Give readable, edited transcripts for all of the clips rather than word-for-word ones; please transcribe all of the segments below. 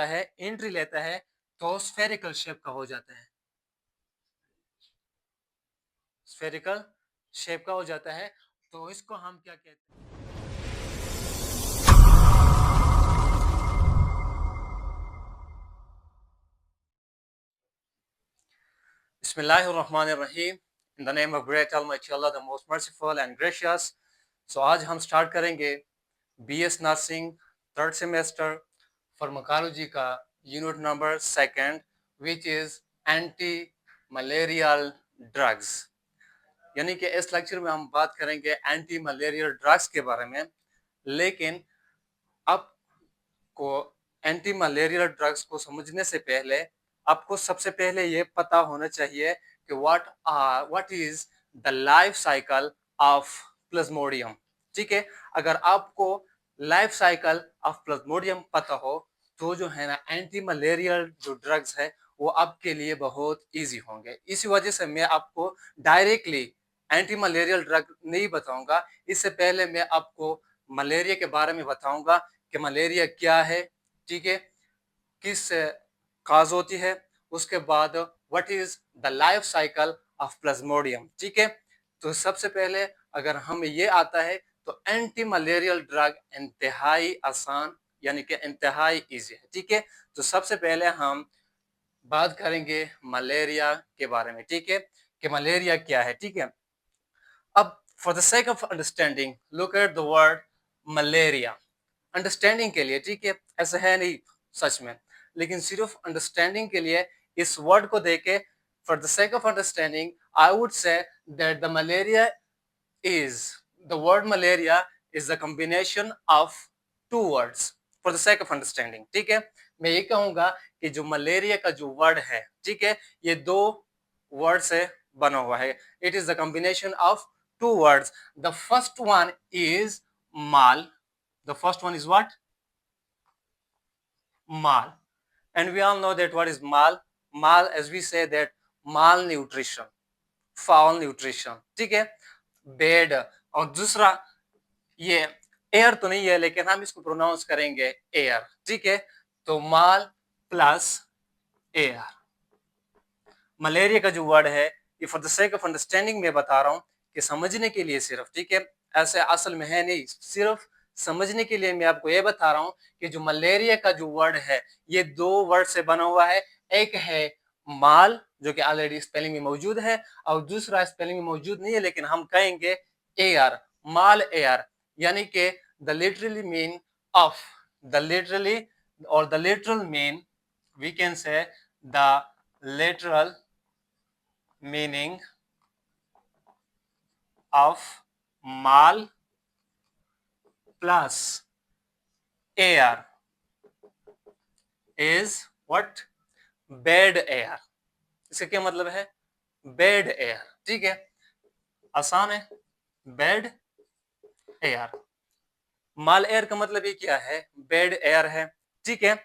है, एंट्री लेता है तो स्फेरिकल शेप का हो जाता है। स्फेरिकल शेप का हो जाता है, तो इसको हम क्या कहते हैं? बिस्मिल्लाहिर्रहमानिर्रहीम। In the name of great almighty Allah, the most merciful and gracious. So आज हम स्टार्ट करेंगे BS nursing third semester pharmacology का unit number second, which is anti malarial drugs. यानी कि इस लेक्चर में हम बात करेंगे एंटी मलेरियल ड्रग्स के बारे में। लेकिन आपको एंटी मलेरियल ड्रग्स को समझने से पहले आपको सबसे पहले ये पता होना चाहिए कि what is the life cycle of plasmodium. ठीक है, अगर आपको लाइफ साइकिल ऑफ प्लाज्मोडियम पता हो तो जो है ना एंटी मलेरियल जो ड्रग्स है वो आपके लिए बहुत इजी होंगे। इसी वजह से मैं आपको डायरेक्टली एंटी मलेरियल ड्रग नहीं बताऊंगा। इससे पहले मैं आपको मलेरिया के बारे में बताऊंगा कि मलेरिया क्या है, ठीक है, किस काज होती है, उसके बाद what is the life cycle of plasmodium. ठीक है, तो सबसे पहले अगर हमें ये आता है तो एंटी मलेरियल ड्रग इंतहाई आसान यानी कि इंतहाई इजी है। ठीक है, तो सबसे पहले हम बात करेंगे मलेरिया के बारे में। ठीक है, कि मलेरिया क्या है। ठीक है, अब for the sake of understanding look at the word malaria. Understanding के लिए, ठीक है, ऐसा है नहीं सच में, लेकिन सिर्फ अंडरस्टैंडिंग के लिए इस वर्ड को देके for the sake of understanding I would say that the malaria is the word malaria is the combination of two words for the sake of understanding। ठीक है, मैं ये कहूंगा कि जो मलेरिया का जो वर्ड है, ठीक है, ये दो वर्ड से बना हुआ है। It is the combination of two words. The first one is mal, the first one is what? Mal. And we all know that what is mal? Mal, as we say that malnutrition, foul nutrition, ठीक है, bed. और दूसरा ये air तो नहीं है लेकिन हम इसको प्रोनाउंस करेंगे एयर। ठीक है, तो माल प्लस एयर। मलेरिया का जो वर्ड है ये for the sake of understanding में बता रहा हूं कि समझने के लिए सिर्फ, ठीक है, ऐसे असल में है नहीं, सिर्फ समझने के लिए मैं आपको ये बता रहा हूं कि जो मलेरिया का जो वर्ड है ये दो वर्ड से बना हुआ है। एक है माल जो कि ऑलरेडी स्पेलिंग में मौजूद है, और दूसरा स्पेलिंग में मौजूद नहीं है लेकिन हम कहेंगे एयर, माल एयर। यानी कि the literally mean of the literally और the literal mean we can say the literal meaning of mal plus air is what? Bad air। इसका क्या मतलब है? Bad air। ठीक है, आसान है, Bad air। माल एयर का मतलब ये क्या है? Bad air है। ठीक है,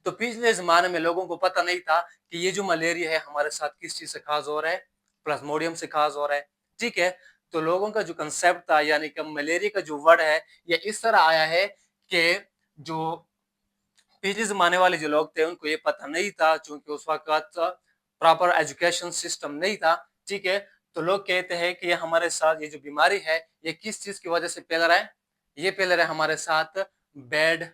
तो पिछले जमाने में लोगों को पता नहीं था कि ये जो मलेरिया है हमारे साथ किस चीज से खास हो रहा है, प्लाज्मोडियम से खास हो रहा है। ठीक है, तो लोगों का जो कंसेप्ट था यानी कि मलेरिया का जो वर्ड है ये इस तरह आया है कि जो पिछले जमाने वाले जो लोग थे उनको ये पता नहीं था, चूंकि उस वक्त प्रॉपर एजुकेशन सिस्टम नहीं था। ठीक है, तो लोग कहते हैं कि ये हमारे साथ ये जो बीमारी है ये किस चीज की वजह से फैल रहा है, ये फैल रहा है हमारे साथ बैड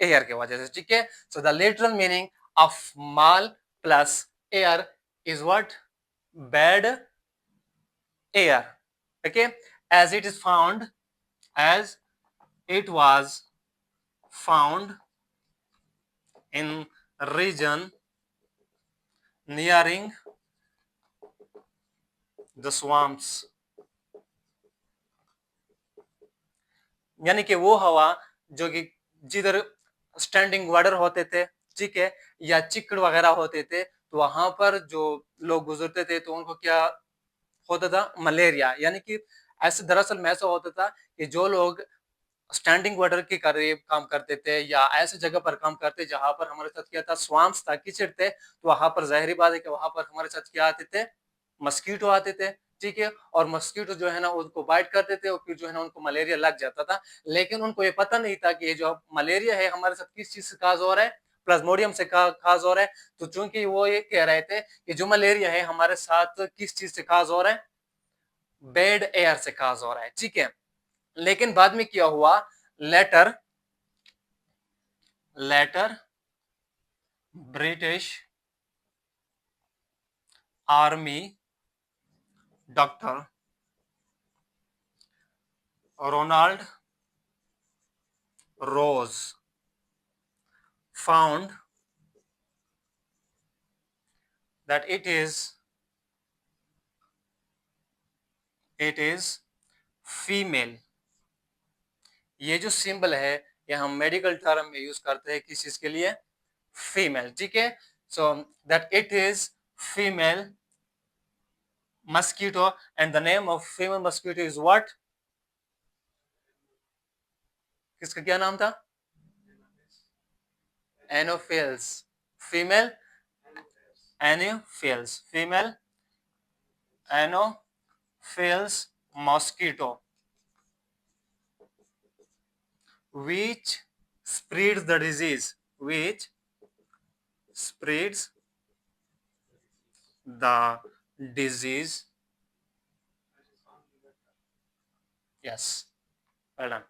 एयर की वजह से। ठीक है, so the literal meaning of mall plus air is what? Bad air. Okay, as it is found, as it was found in region nearing the swamps। यानी कि वो हवा जो कि जिधर स्टैंडिंग वाटर होते थे, ठीक है, या चिकड़ वगैरह होते थे, तो वहां पर जो लोग गुजरते थे तो उनको क्या होता था? मलेरिया। यानी कि ऐसे दरअसल में ऐसा होता था कि जो लोग स्टैंडिंग वाटर के करीब काम करते थे या ऐसे जगह पर काम करते जहां पर हमारे साथ क्या था? स्वाम्स था, कीचड़ थे, तो वहां पर जाहिर बात है कि वहां पर हमारे साथ क्या आते थे? मस्कीटो आते थे। ठीक है, और मस्कीटो जो है ना उनको बाइट करते थे और फिर जो है ना उनको मलेरिया लग जाता था। लेकिन उनको ये पता नहीं था कि ये जो मलेरिया है हमारे साथ किस चीज से काज हो रहा है? प्लाज्मोडियम से काज हो रहा है। तो चूंकि वो ये कह रहे थे कि जो मलेरिया है हमारे साथ किस चीज से काज हो रहा है, बेड एयर से काज हो रहा है, ठीक है। लेकिन बाद में क्या हुआ, later British army doctor Ronald Ross found that it is female. ये जो सिंबल है ये हम मेडिकल टर्म में यूज करते हैं किस चीज के लिए, फीमेल, ठीक है। So that it is female mosquito and the name of female mosquito is what, किसका क्या नाम था, Anopheles, female Anopheles, female Anopheles mosquito which spreads the disease, which spreads the disease, yes, well done।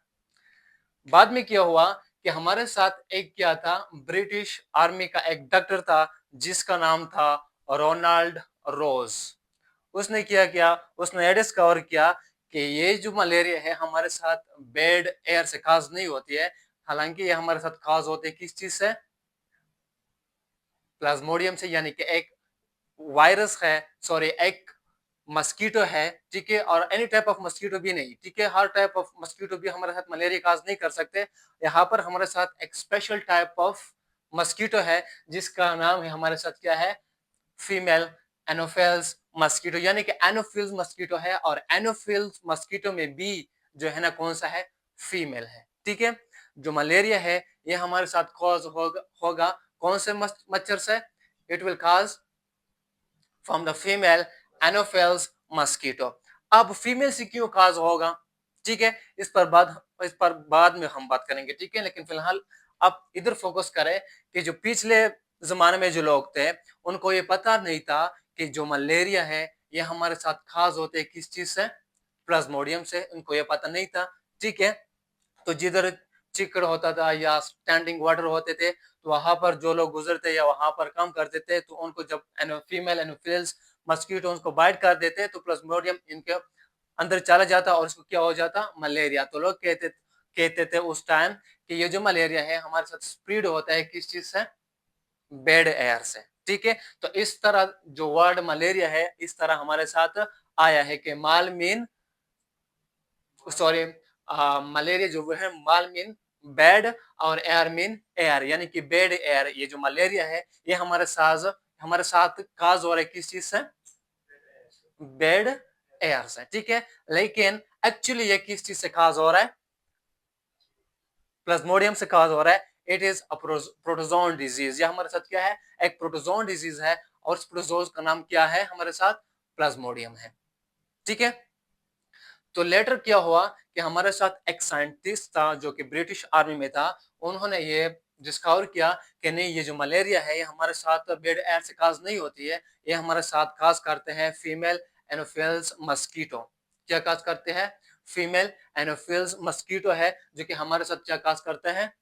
बाद में क्या हुआ कि हमारे साथ एक क्या था, ब्रिटिश आर्मी का एक डॉक्टर था जिसका नाम था रोनाल्ड रोज। उसने क्या किया, उसने डिस्कवर किया कि ये जो मलेरिया है हमारे साथ बेड एयर से काज नहीं होती है, हालांकि ये हमारे साथ काज होते हैं किस चीज से, प्लाज्मोडियम से, यानी कि एक वायरस है, सॉरी एक मस्कीटो है, ठीक है। और एनी टाइप ऑफ मस्कीटो भी नहीं, ठीक है, हर टाइप ऑफ मस्कीटो भी हमारे साथ मलेरिया काज नहीं कर सकते। यहाँ पर हमारे साथ एक स्पेशल टाइप ऑफ मस्कीटो है जिसका नाम है हमारे साथ क्या है, फीमेल एनोफिल्स मस्कीटो, यानी कि एनोफिल्स मस्कीटो है। और एनोफिल्स मस्कीटो में भी जो है ना कौन सा है, फीमेल है, ठीक है। जो मलेरिया है ये हमारे साथ कॉज होगा कौन से मच्छर से, it will cause from the female anopheles mosquito. अब फीमेल से क्यों काज होगा, ठीक है, इस पर बाद में हम बात करेंगे, ठीक है। लेकिन फिलहाल अब इधर फोकस करें कि जो पिछले जमाने में जो लोग थे उनको ये पता नहीं था कि जो मलेरिया है ये हमारे साथ खास होते हैं किस चीज से, प्लाज्मोडियम से, उनको ये पता नहीं था, ठीक है। तो जिधर चिकड़ होता था या स्टैंडिंग वाटर होते थे तो वहां पर जो लोग गुजरते या वहां पर काम करते थे तो उनको जब फीमेल एनोफिल्स मस्कीटो उनको बाइट कर देते तो प्लाज्मोडियम इनके अंदर चला जाता और उसको क्या हो जाता, मलेरिया। तो लोग कहते थे उस टाइम कि ये जो मलेरिया है हमारे साथ स्प्रेड होता है किस चीज से, बेड एयर से, ठीक है। तो इस तरह जो वर्ड मलेरिया है इस तरह हमारे साथ आया है कि माल मीन, सॉरी, मलेरिया जो है माल मीन बेड और एयर मीन एयर, यानी कि बेड एयर। ये जो मलेरिया है ये हमारे साथ काज हो रहा है किस चीज से, बेड एयर से, ठीक है। लेकिन एक्चुअली ये किस चीज से काज हो रहा है, प्लाज्मोडियम से काज हो रहा है। It is a protozoan disease. ये हमारे साथ क्या है, एक प्रोटोजोन डिजीज है और इस प्रोटोजोन का नाम क्या है हमारे साथ, प्लाज्मोडियम है, ठीक है। तो लेटर क्या हुआ कि हमारे साथ एक साइंटिस्ट था जो कि ब्रिटिश आर्मी में था, उन्होंने ये डिस्कवर किया कि नहीं ये जो मलेरिया है ये हमारे साथ बेड एयर से काज नहीं होती है, ये हमारे साथ काज करते हैं फीमेल एनोफिल्स मस्कीटो। क्या काज करते हैं, फीमेल एनोफिल्स मस्कीटो है जो कि हमारे साथ क्या काज करते हैं,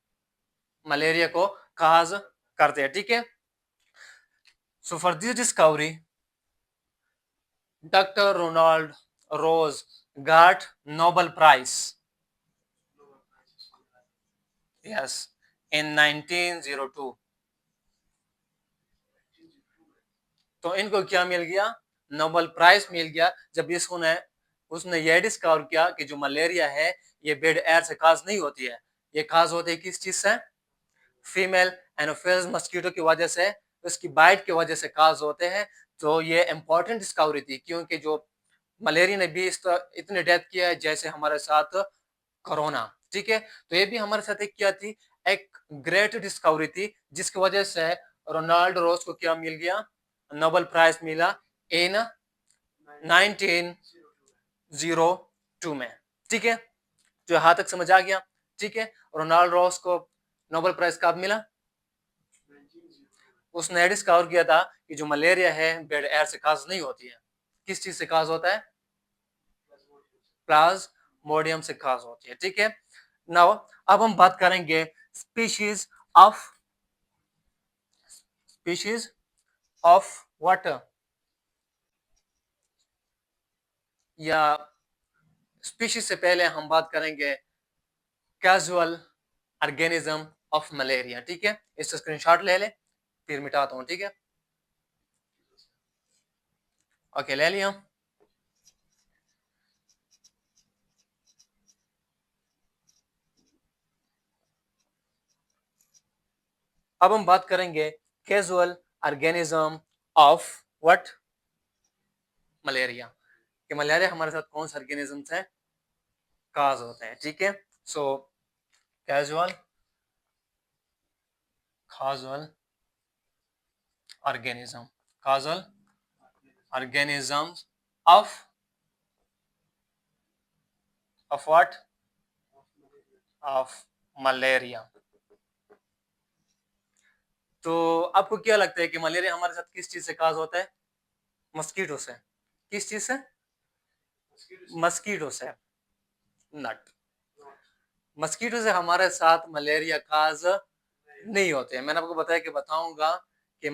मलेरिया को काज करते हैं, ठीक है। So for this discovery doctor Ronald Ross got Nobel Prize, yes, in 1902। तो इनको क्या मिल गया, नोबेल प्राइज मिल गया जब इसने उसने ये डिस्कवर किया कि जो मलेरिया है ये बेड एयर से काज नहीं होती है, ये काज होती है किस चीज से, फीमेल एनोफिल्स मस्कीटो की वजह से, उसकी बाइट की वजह से काज होते हैं। तो ये इंपॉर्टेंट डिस्कवरी थी क्योंकि जो मलेरिया ने भी इतने डेथ किया है जैसे हमारे साथ कोरोना, ठीक है। तो ये भी हमारे साथ एक क्या थी, एक ग्रेट डिस्कवरी थी जिसकी वजह से रोनाल्ड रोज को क्या मिल गया, नोबेल प्राइज मिला इन 1902 में, ठीक है। जो यहाँ तक समझ आ गया, ठीक है। रोनाल्ड रोज को नोबेल प्राइज कब मिला, उसने डिस्कवर किया था कि जो मलेरिया है बेड एयर से काज नहीं होती है, किस चीज से काज होता है? प्लाज्मोडियम से काज होती है। ठीक है, नाउ अब हम बात करेंगे स्पीशीज ऑफ वाटर, या स्पीशीज से पहले हम बात करेंगे कैजुअल ऑर्गेनिज्म ऑफ मलेरिया। ठीक है, इसका स्क्रीनशॉट ले ले, फिर मिटाता हूं। ठीक है, ओके, ले लिया। अब हम बात करेंगे casual organism of what? Malaria. कि मलेरिया हमारे साथ कौन से ऑर्गेनिजम्स हैं काज होते हैं। ठीक है, सो casual causal organisms of what? Of malaria. तो आपको क्या लगता है कि मलेरिया हमारे साथ किस चीज से काज होता है? मस्कीटो से। किस चीज से? मस्कीटो से। नट। मस्कीटो से हमारे साथ मलेरिया काज नहीं होते हैं। मैंने आपको बताया कि बताऊंगा कि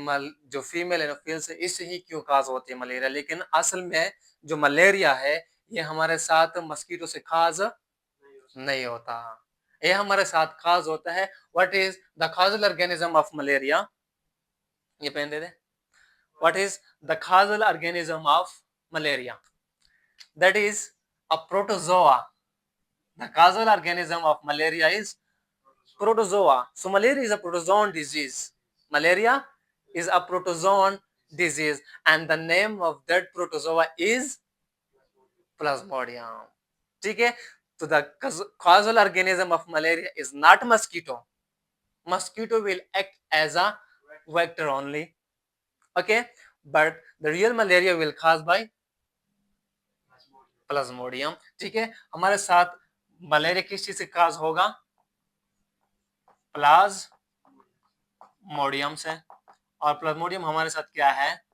जो फीमेल एनोफिल्स है इससे ही क्यों काज होती है मलेरिया, लेकिन असल में जो मलेरिया है ये हमारे साथ मस्कीटो से काज नहीं होता, ये हमारे साथ काज होता है। What is the causal organism of malaria? ये पेन दे दे। What is the causal organism of malaria? That is a protozoa. The causal organism of malaria is protozoa. So malaria is a protozoan disease. Malaria is a protozoan disease, and the name of that protozoa is Plasmodium. ठीक है, तो the causal organism of malaria is not mosquito. Mosquito will act as a vector only. Okay, but the real malaria will caused by Plasmodium. ठीक है, हमारे साथ malaria किस चीज से काज होगा? प्लाज्मोडियम से। और प्लाज्मोडियम हमारे साथ क्या है?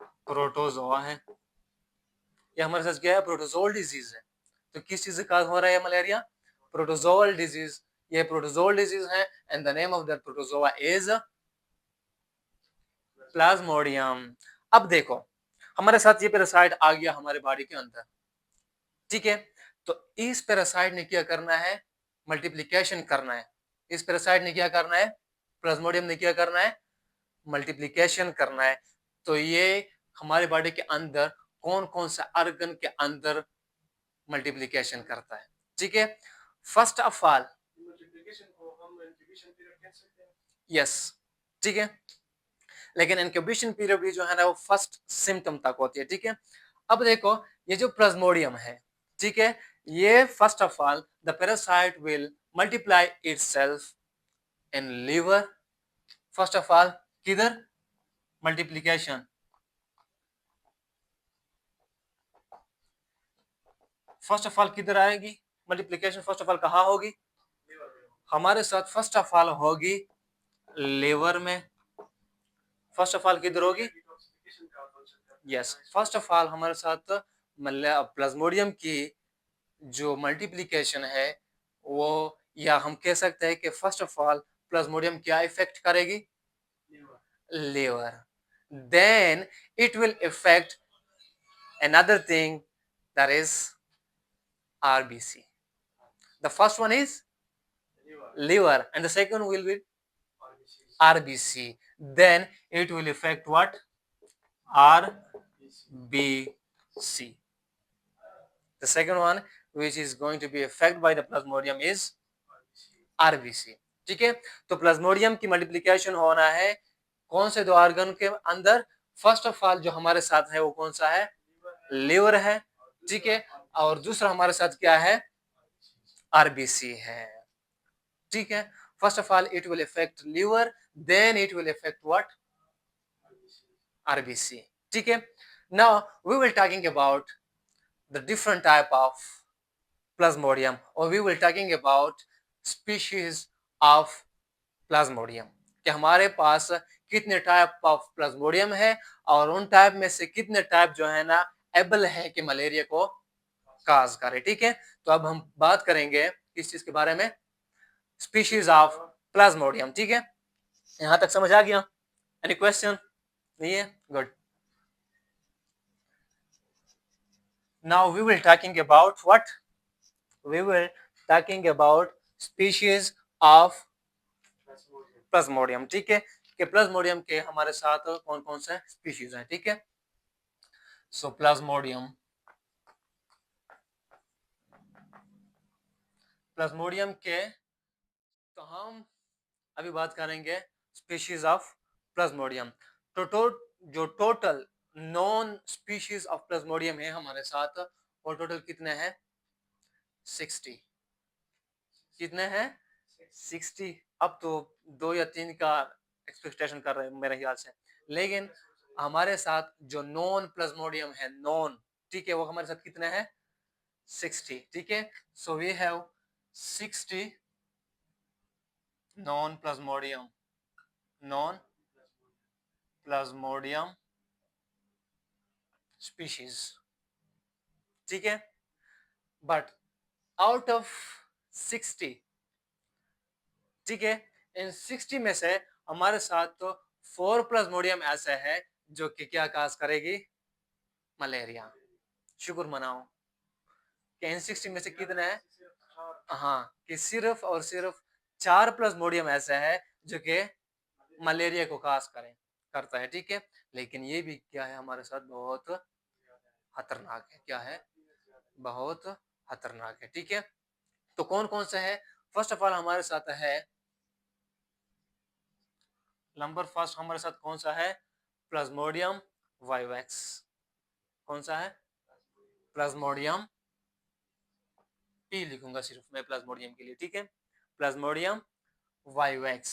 प्रोटोजोआ है। ये हमारे साथ क्या है? प्रोटोजोल डिजीज है। तो किस चीज से काज हो रहा है मलेरिया? Protozoal disease. ये प्रोटोजोल डिजीज है, and the name of that protozoa is Plasmodium. अब देखो, हमारे साथ ये पैरासाइट आ गया हमारे बॉडी के अंदर। ठीक है, तो इस पैरासाइट ने क्या करना है? मल्टीप्लिकेशन करना है। इस पैरासाइट ने क्या करना है? प्लाज्मोडियम ने क्या करना है? मल्टीप्लिकेशन करना है। तो ये हमारे बॉडी के अंदर कौन कौन सा ऑर्गन के अंदर मल्टीप्लिकेशन करता है? ठीक है, फर्स्ट ऑफ ऑल, यस, ठीक है, लेकिन इंक्यूबेशन पीरियड भी जो है ना वो फर्स्ट सिम्टम तक होती है। ठीक है, अब देखो ये जो प्लाज्मोडियम है, ठीक है, ये first of all the parasite will multiply itself in liver. First of all किधर मल्टीप्लिकेशन? फर्स्ट ऑफ ऑल किधर आएगी मल्टीप्लिकेशन? फर्स्ट ऑफ ऑल कहाँ होगी? हमारे साथ फर्स्ट ऑफ ऑल होगी लीवर में। फर्स्ट ऑफ ऑल किधर होगी? यस, फर्स्ट ऑफ ऑल हमारे साथ प्लाज्मोडियम की जो मल्टीप्लिकेशन है वो, या हम कह सकते हैं कि फर्स्ट ऑफ ऑल प्लाज्मोडियम क्या इफेक्ट करेगी? Liver. Then it will effect another thing, that is RBC. The first one is liver and the second will be RBC. Then it will affect what? RBC. The second one which is going to be affected by the plasmodium is RBC. ठीक है, तो Plasmodium की multiplication होना है कौन से दो organ के अंदर? फर्स्ट ऑफ ऑल जो हमारे साथ है वो कौन सा है? लिवर है। ठीक है, और दूसरा हमारे साथ क्या है? आरबीसी है। ठीक है, first of all it will effect liver, then it will effect what? RBC. ठीक है, now we will talking about the different type of plasmodium, और we will talking about species of plasmodium. कि हमारे पास कितने type of Plasmodium है और उन type में से कितने टाइप जो है ना एबल है कि मलेरिया को काज करे। ठीक है, तो अब हम बात करेंगे किस चीज के बारे में, स्पीशीज ऑफ प्लाज्मोडियम। ठीक है, यहां तक समझ आ गया? Any question? नहीं है? Good. Now we will talking about what, we will talking about species of plasmodium. ठीक है, कि प्लाज्मोडियम के हमारे साथ कौन कौन से स्पीशीज हैं। ठीक है, सो प्लाज्मोडियम, प्लाज्मोडियम के तो हम अभी बात करेंगे स्पीशीज ऑफ प्लाज्मोडियम। जो total non species of Plasmodium है हमारे साथ, वो टोटल कितने हैं? 60। कितने हैं? 60। अब तो 2 या 3 का एक्सपेक्टेशन कर रहे हैं मेरे ख्याल से, लेकिन हमारे साथ जो नॉन प्लाज्मोडियम है, नॉन, ठीक है, वो हमारे साथ कितने हैं? 60। ठीक है, so we have 60 non plasmodium, non plasmodium species. ठीक है, बट आउट ऑफ 60, ठीक है, इन 60 में से हमारे साथ तो 4 प्लाज्मोडियम ऐसे है जो कि क्या काज करेगी? मलेरिया। शुक्र मनाओ कि इन 60 में से कितने हैं? हाँ, कि सिर्फ और सिर्फ 4 प्लाज्मोडियम ऐसा है जो कि मलेरिया को काज करता है। ठीक है, लेकिन ये भी क्या है, हमारे साथ बहुत खतरनाक है। क्या है? बहुत खतरनाक है। ठीक है, तो कौन कौन सा है? फर्स्ट ऑफ ऑल हमारे साथ है, नंबर फर्स्ट हमारे साथ कौन सा है? Plasmodium vivax. कौन सा है? प्लाज्मोडियम, पी लिखूंगा सिर्फ मैं प्लाज्मोडियम के लिए। ठीक है, Plasmodium vivax,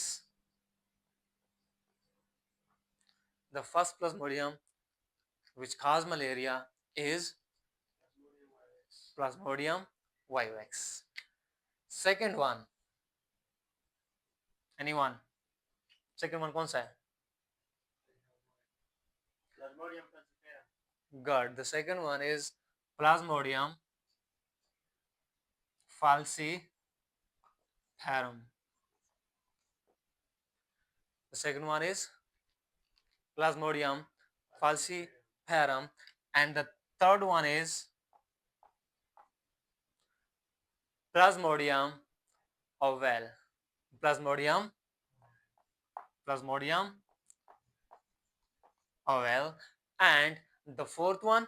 the first Plasmodium which cause malaria is Plasmodium vivax. Second one, anyone? Second one कौन सा है? Good. The second one is Plasmodium falciparum. The second one is Plasmodium falciparum, and the third one is Plasmodium ovale. Plasmodium ovale, and the fourth one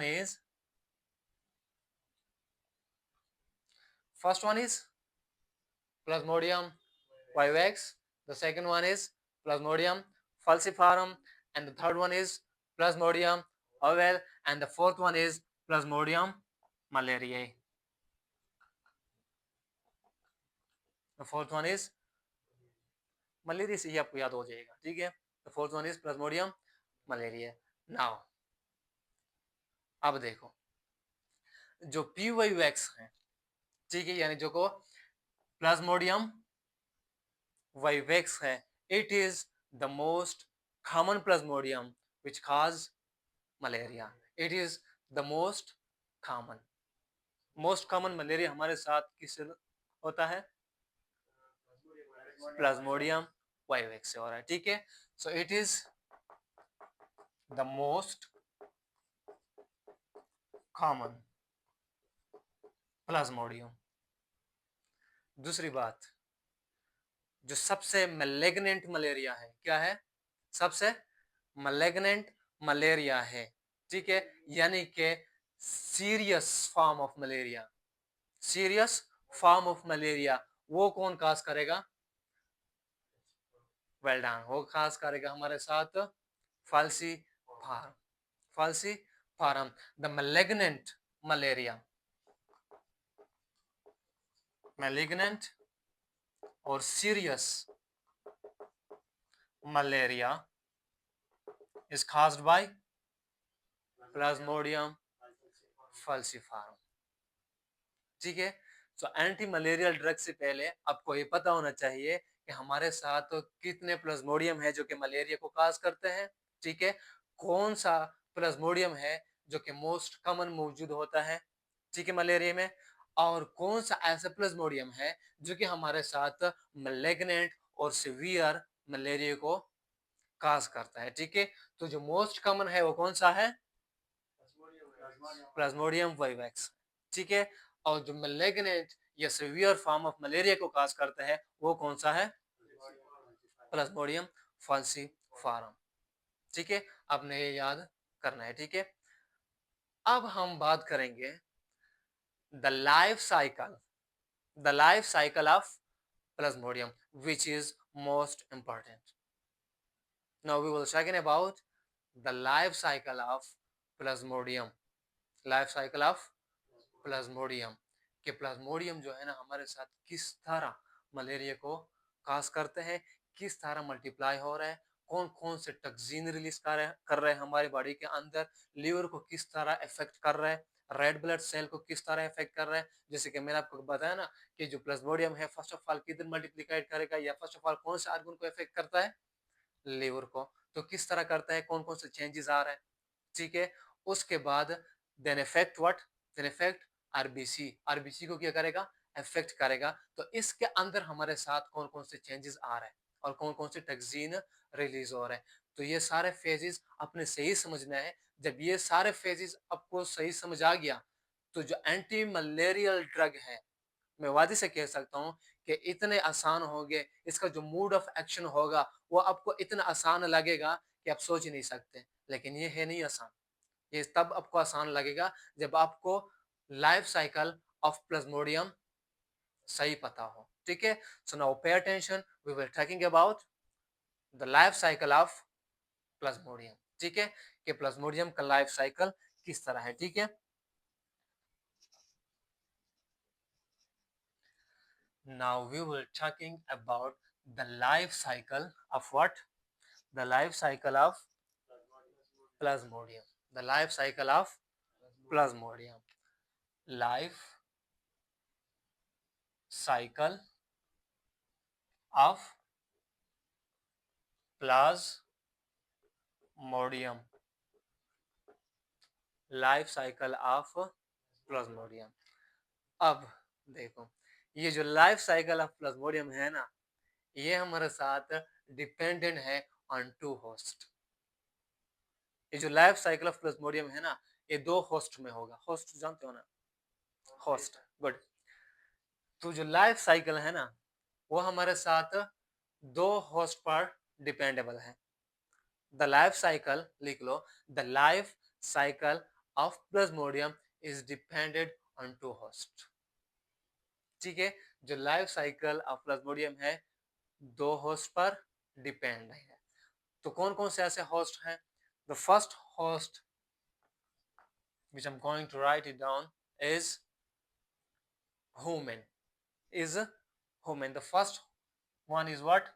is, first one is Plasmodium vivax, the second one is Plasmodium falciparum, and the third one is Plasmodium ovale, and the fourth one is Plasmodium malariae. The fourth one is malaria से ही आपको याद हो जाएगा। ठीक है, the fourth one is Plasmodium malariae. Now अब देखो, जो PYVX है, ठीक है, यानी जो को Plasmodium vivax है, it is the most common Plasmodium which cause malaria. It is the most common malaria हमारे साथ किससे होता है? प्लाज्मोडियम वाइवेक्स से हो रहा है। ठीक है, so it is the most common Plasmodium. दूसरी बात, जो सबसे मैलिग्नेंट मलेरिया है, क्या है? सबसे मैलिग्नेंट मलेरिया है। ठीक है, यानी कि serious form of malaria, serious form of malaria, वो कौन काज करेगा? वेल डन, वो खास करेगा हमारे साथ फाल्सीपारम। फाल्सीपारम, द मैलिग्नेंट मलेरिया, मैलिग्नेंट और serious malaria is caused by Plasmodium falciparum. ठीक है, सो एंटी मलेरियल ड्रग से पहले आपको ये पता होना चाहिए कि हमारे साथ कितने प्लाज्मोडियम है जो कि मलेरिया को काज करते हैं, ठीक है। कौन सा प्लाज्मोडियम है जो कि मोस्ट कॉमन मौजूद होता है, ठीक है, मलेरिया में, और कौन सा ऐसा प्लाज्मोडियम है जो कि हमारे साथ मैलिग्नेंट और सीवियर मलेरिया को काज करता है, ठीक है। तो जो मोस्ट कॉमन है वो कौन सा है? प्लाज्मोडियम वाइवेक्स, ठीक है। और जो मैलिग्नेंट या सीवियर फॉर्म ऑफ मलेरिया को काज करता है वो कौन सा है? प्लाज्मोडियम फाल्सिफारम, ठीक है। आपने ये याद करना है, ठीक है। अब हम बात करेंगे the life cycle, the life cycle of plasmodium, which is most important. Now we will talking about the life cycle of plasmodium, life cycle of plasmodium, कि प्लाज्मोडियम जो है ना हमारे साथ किस तरह मलेरिया को काज करते हैं, किस तरह मल्टीप्लाई हो रहा है, कौन कौन से टॉक्सिन रिलीज कर रहे हैं हमारी बॉडी के अंदर, लीवर को किस तरह इफेक्ट कर रहा है, रेड ब्लड सेल को किस तरह इफेक्ट कर रहा है। जैसे कि मैंने आपको बताया ना कि जो प्लाज्मोडियम है फर्स्ट ऑफ ऑल किधर मल्टीप्लिकेट करेगा, या फर्स्ट ऑफ ऑल कौन से ऑर्गन को इफेक्ट करता है? लीवर को। तो किस तरह करता है, कौन कौन से चेंजेस आ रहे हैं, ठीक है। उसके बाद then effect what, then effect RBC, RBC को क्या करेगा? इफेक्ट करेगा। तो इसके अंदर हमारे साथ कौन कौन से चेंजेस आ रहे हैं और कौन कौन से टॉक्सिन रिलीज हो रहे हैं। तो ये सारे फेजेस अपने सही समझना है। जब ये सारे फेजेस आपको सही समझ आ गया तो जो एंटी मलेरियल ड्रग है मैं वादी से कह सकता हूँ कि इतने आसान होंगे, इसका जो मूड ऑफ एक्शन होगा वो आपको इतना आसान लगेगा कि आप सोच ही नहीं सकते। लेकिन ये है नहीं आसान, ये तब आपको आसान लगेगा जब आपको लाइफ साइकिल ऑफ प्लाज्मोडियम सही पता हो, ठीक है। So now pay attention, we will talking about the life cycle of plasmodium, ठीक है, कि प्लाज्मोडियम का लाइफ साइकिल किस तरह है, ठीक है। Now we will talking about the life cycle of what? The life cycle of plasmodium. The life cycle of plasmodium. Life cycle of plasmodium. Life cycle of plasmodium. अब देखो ये जो लाइफ साइकिल ऑफ प्लाज्मोडियम है ना ये हमारे साथ dependent है ऑन टू होस्ट। ये जो लाइफ साइकिल ऑफ प्लाज्मोडियम है ना ये दो होस्ट में होगा। होस्ट जानते हो ना? Host, good. तो जो लाइफ साइकिल है ना वो हमारे साथ दो होस्ट पर डिपेंडेबल है। द लाइफ साइकिल लिख लो, the life cycle of plasmodium is depended on two host, ठीक है। जो लाइफ साइकिल ऑफ प्लाज्मोडियम है दो होस्ट पर डिपेंड है। तो कौन कौन से ऐसे होस्ट हैं? The first host which I'm going to write it down is human, is human. The first one is what?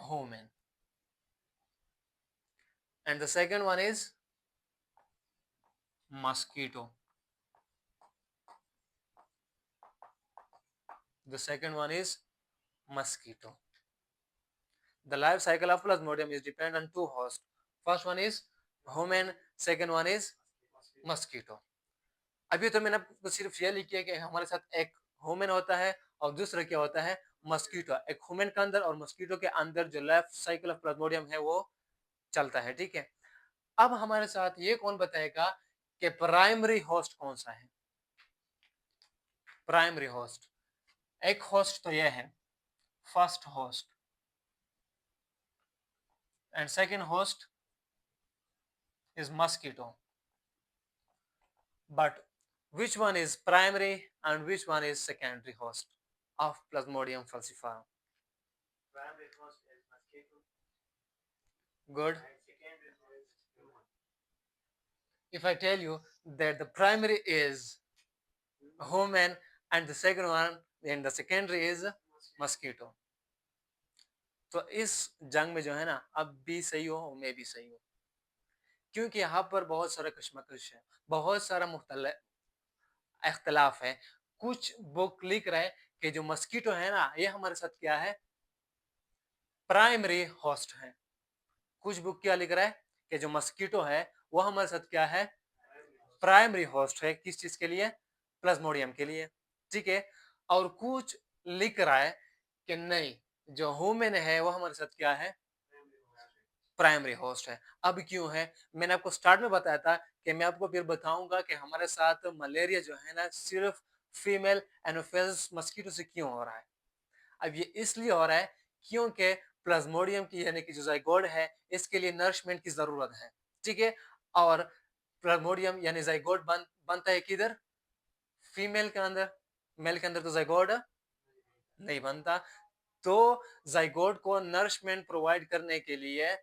Human. And the second one is mosquito. The second one is mosquito. The life cycle of plasmodium is dependent on two hosts. First one is human, second one is mosquito. अभी तो मैंने आपको सिर्फ ये लिखी है कि हमारे साथ एक ह्यूमन होता है और दूसरा क्या होता है? मस्कीटो। एक ह्यूमन के अंदर और मस्कीटो के अंदर जो लाइफ साइकिल ऑफ प्लाज्मोडियम है वो चलता है, ठीक है। अब हमारे साथ ये कौन बताएगा कि प्राइमरी होस्ट कौन सा है? प्राइमरी होस्ट, एक होस्ट तो ये है first host, and second host is mosquito. But which one is primary and which one is secondary host of Plasmodium falciparum? Primary host is mosquito. Good. If I tell you that the primary is human and the second one and the secondary is mosquito, तो इस जंग में जो है ना अब भी सही हो मैं भी सही हूँ, क्योंकि यहाँ पर बहुत सारा कश्मकश है, बहुत सारा इख्तलाफ है। कुछ बुक लिख रहे हैं कि जो मस्कीटो है ना, ये हमारे साथ क्या है, प्राइमरी होस्ट है। कुछ बुक क्या लिख रहा है कि जो मस्कीटो है वो हमारे साथ क्या है, प्राइमरी होस्ट है। किस चीज के लिए, प्लाज्मोडियम के लिए, ठीक है। और कुछ लिख रहा है कि नहीं, जो ह्यूमन है वो हमारे साथ क्या है, प्राइमरी होस्ट है। अब क्यों है, मैंने आपको स्टार्ट में बताया था कि मैं आपको फिर बताऊंगा कि हमारे साथ मलेरिया जो है ना सिर्फ फीमेल एनोफिल्स मस्कीटो से क्यों हो रहा है। अब ये इसलिए हो रहा है क्योंकि प्लाज्मोडियम की यानी कि जो जाइगोट है इसके लिए नरिशमेंट की जरूरत है, ठीक है। और प्लाज्मोडियम यानी जाइगोट बनता है किधर, फीमेल के अंदर, मेल के अंदर तो जाइगोट नहीं बनता। तो जाइगोट को नरिशमेंट प्रोवाइड करने के लिए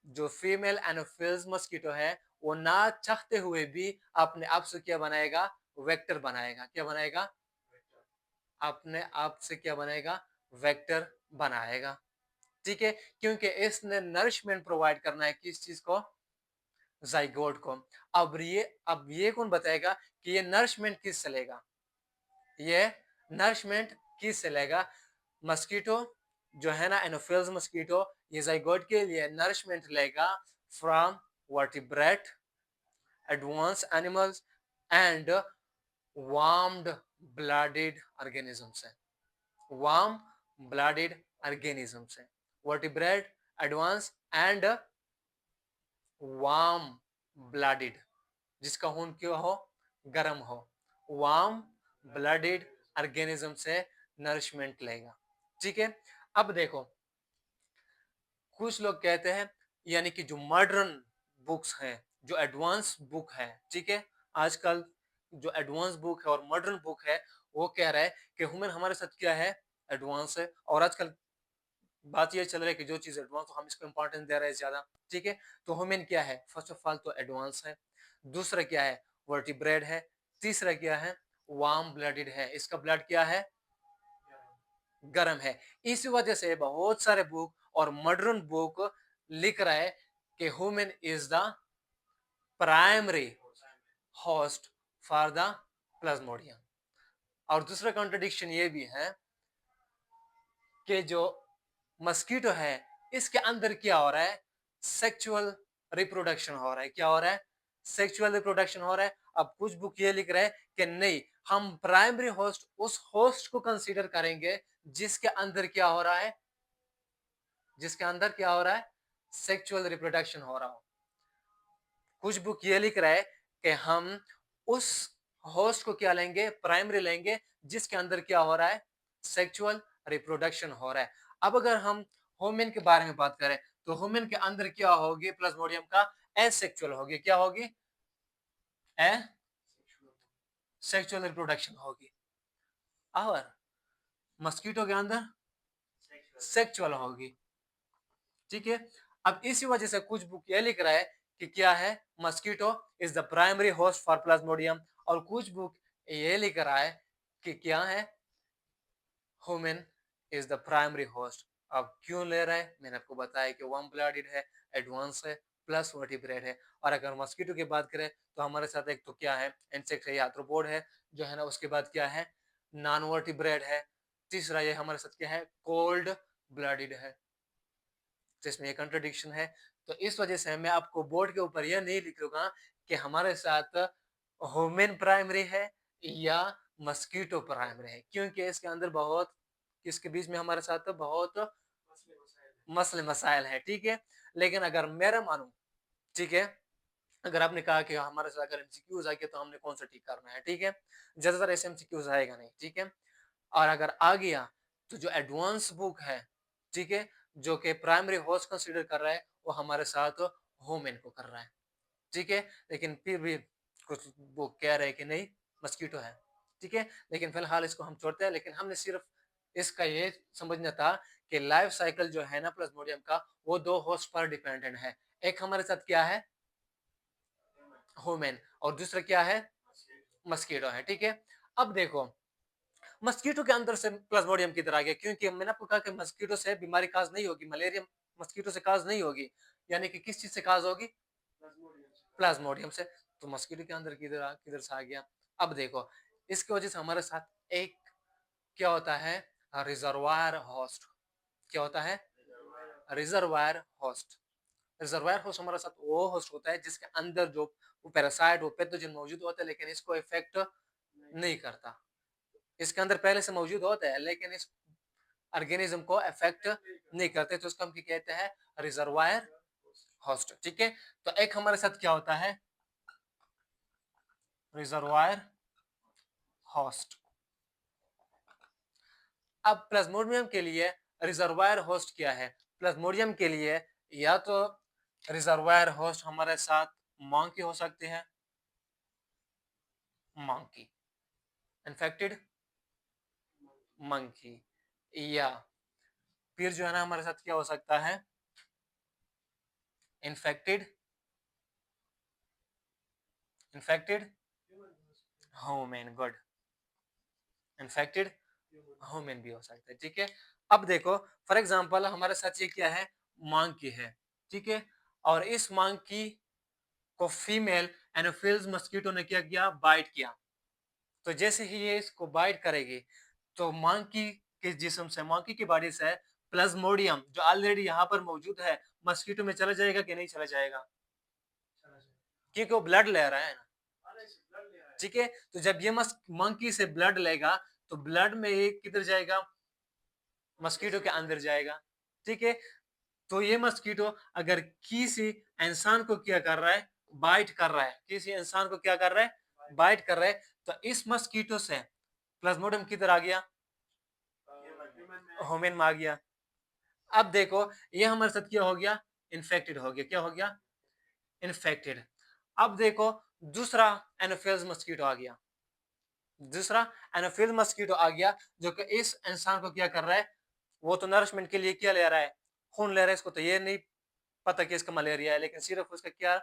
जो फीमेल एनोफिल्स मस्कीटो है वो ना चाहते हुए भी अपने आप से क्या बनाएगा, वेक्टर बनाएगा। क्या बनाएगा, अपने आप से क्या बनाएगा, वेक्टर बनाएगा, ठीक है। क्योंकि इसने नरिशमेंट प्रोवाइड करना है किस चीज को, जाइगोट को। अब ये कौन बताएगा कि ये नरिशमेंट किस से लेगा, ये नरिशमेंट किस से लेगा, मस्कीटो जो है ना एनोफिल्स मस्कीटो, ये जाइगोट के लिए नरिशमेंट लेगा from vertebrate, advance animals and warmed blooded organism से, वार्म ब्लडेड ऑर्गेनिज्म से, vertebrate, advance and warm blooded, जिसका खून क्यों हो, गर्म हो, वार्म ब्लडेड ऑर्गेनिज्म से नरिशमेंट लेगा, ठीक है। अब देखो, कुछ लोग कहते हैं यानी कि जो मॉडर्न बुक्स हैं, जो एडवांस बुक है, ठीक है, आजकल जो एडवांस बुक है और मॉडर्न बुक है वो कह रहा है कि ह्यूमन हमारे साथ क्या है, एडवांस है। और आजकल बात ये चल रही है कि जो चीज एडवांस तो हम इसको इंपॉर्टेंस दे रहे हैं ज्यादा, ठीक है। तो ह्यूमन क्या है, फर्स्ट ऑफ ऑल तो एडवांस है, दूसरा क्या है, वर्टिब्रेट है, तीसरा क्या है, वार्म ब्लडेड है, इसका ब्लड क्या है, गर्म है। इस वजह से बहुत सारे बुक और मॉडर्न बुक लिख रहा है कि human is the primary host for the Plasmodium. और दूसरा कॉन्ट्रडिक्शन ये भी है कि जो मस्कीटो है इसके अंदर क्या हो रहा है, सेक्सुअल रिप्रोडक्शन हो रहा है। क्या हो रहा है, सेक्सुअल रिप्रोडक्शन हो रहा है। अब कुछ बुक ये लिख रहे हैं कि नहीं, हम प्राइमरी होस्ट उस होस्ट को कंसीडर करेंगे जिसके अंदर क्या हो रहा है, जिसके अंदर क्या हो रहा है, सेक्सुअल रिप्रोडक्शन हो रहा हो। कुछ बुक ये लिख रहा है कि हम उस होस्ट को क्या लेंगे, प्राइमरी लेंगे जिसके अंदर क्या हो रहा है, सेक्सुअल रिप्रोडक्शन हो रहा है। अब अगर हम ह्यूमन के बारे में बात करें तो ह्यूमन के अंदर क्या होगी, प्लाज्मोडियम का एसेक्सुअल होगी। क्या होगी, ए सेक्सुअल रिप्रोडक्शन होगी। और मस्कीटो के अंदर सेक्सुअल होगी, ठीक है। अब इसी वजह से कुछ बुक ये लिख रहा है कि क्या है, mosquito is the primary host for Plasmodium. और कुछ बुक ये लिख रहा है कि क्या है, human is the primary host. अब क्यों ले रहा है, मैंने आपको बताया कि वार्म ब्लडेड है, एडवांस है, प्लस वर्टिब्रेट है। और अगर मस्कीटो की बात करें तो हमारे साथ एक तो क्या है, इंसेक्ट है, आर्थ्रोपोड है जो है ना, उसके बाद क्या है, नॉन वर्टिब्रेट है, तीसरा ये हमारे साथ क्या है, कोल्ड ब्लडेड है। तो इसमें एक कंट्रडिक्शन है। तो इस वजह से मैं आपको बोर्ड के ऊपर यह नहीं लिखूंगा कि हमारे साथ ह्यूमन प्राइमरी है या मस्कीटो प्राइमरी है, क्योंकि इसके अंदर बहुत, इसके बीच में हमारे साथ बहुत मसले मसाइल है, ठीक है। लेकिन अगर मेरा मानूं, ठीक है, अगर आपने कहा कि हमारे साथ अगर एमसीक्यूज आ गया तो हमने कौन सा ठीक करना है, ठीक है, ज्यादातर ऐसे एमसीक्यूज आएगा नहीं, ठीक है। और अगर आ गया तो जो एडवांस बुक है, ठीक है, जो कि प्राइमरी होस्ट कंसीडर कर रहा है वो हमारे साथ ह्यूमन को कर रहा है, ठीक है। लेकिन फिर भी कुछ बुक कह रहे हैं कि नहीं, मस्कीटो है, ठीक है। लेकिन फिलहाल इसको हम छोड़ते हैं। लेकिन हमने सिर्फ इसका ये समझना था कि लाइफ साइकिल जो है ना प्लाज्मोडियम का, वो दो होस्ट पर डिपेंडेंट है। एक हमारे साथ क्या है, ह्यूमन, और दूसरा क्या है, मस्कीटो है, ठीक है। अब देखो, मस्कीटो के अंदर से प्लाज्मोडियम किधर आ गया, क्योंकि मैंने आपको कहा कि मस्कीटो से बीमारी काज नहीं होगी, मलेरिया मस्कीटो से काज नहीं होगी, यानी कि किस चीज से काज होगी, प्लाज्मोडियम से। तो मस्कीटो के अंदर किधर से आ गया। अब देखो, इसकी वजह से हमारे साथ एक क्या होता है, रिजर्वायर होस्ट। क्या होता है? Reservoir host. रिजर्वायर होस्ट हमारे साथ वो होस्ट होता है जिसके अंदर जो वो पैरासाइट, वो पैथोजन मौजूद होता है, लेकिन इसको इफेक्ट नहीं करता। इसके अंदर पहले से मौजूद होता है लेकिन इस ऑर्गेनिज्म को इफेक्ट नहीं करते, तो उसको हम क्या कहते हैं? Reservoir host. ठीक है, तो एक हमारे साथ क्या होता है? Reservoir host. अब प्लाज्मोडियम के लिए रिजर्वायर होस्ट क्या है? प्लाज्मोडियम के लिए या तो रिजर्वायर होस्ट हमारे साथ मंकी हो सकते हैं, मंकी, इन्फेक्टेड मंकी, या फिर जो है ना हमारे साथ क्या हो सकता है? Infected infected human. Good, infected human भी हो सकता है। ठीक है, अब देखो फॉर एग्जांपल हमारे साथ ये क्या है? मंकी है। ठीक है, और इस मंकी को फीमेल एनोफिल्स मस्कीटो ने क्या किया? बाइट किया। तो जैसे ही ये इसको बाइट करेगी तो मंकी के जिस्म से, मंकी की बॉडी से प्लाज्मोडियम जो ऑलरेडी यहाँ पर मौजूद है मस्कीटो में चला जाएगा कि नहीं चला जाएगा? क्योंकि वो ब्लड ले रहा है ना। ठीक है, तो जब ये मंकी से ब्लड लेगा तो ब्लड में ये किधर जाएगा? मस्कीटो के अंदर जाएगा। ठीक है, तो ये मस्कीटो अगर किसी इंसान को क्या कर रहा है? बाइट कर रहा है। किसी इंसान को क्या कर रहा है? बाइट कर रहा है। तो इस मस्कीटो से प्लाज्मोडियम किधर आ गया? ह्यूमन में आ गया। अब देखो ये हमारे साथ क्या हो गया? इन्फेक्टेड हो गया। क्या हो गया? इन्फेक्टेड। अब देखो दूसरा एनोफिल्स मस्कीटो आ गया। दूसरा एनोफिल्स मस्कीटो आ गया जो कि इस इंसान को क्या कर रहा है? वो तो नरिशमेंट के लिए क्या ले रहा है? खून ले रहा है। इसको तो ये नहीं पता कि इसका मलेरिया है, लेकिन सिर्फ उसका क्या,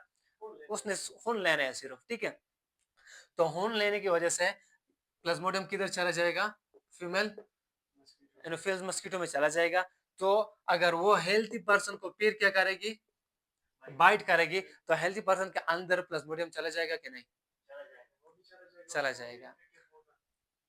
उसने खून लेना है सिर्फ। ठीक है, तो खून लेने की वजह से प्लाज्मोडियम किधर चला जाएगा? फीमेल एनोफिल्स मस्कीटो में चला जाएगा। तो अगर वो हेल्थी पर्सन को फिर क्या करेगी? बाइट करेगी, तो हेल्थी पर्सन के अंदर प्लाज्मोडियम चला जाएगा कि नहीं? चला जाएगा।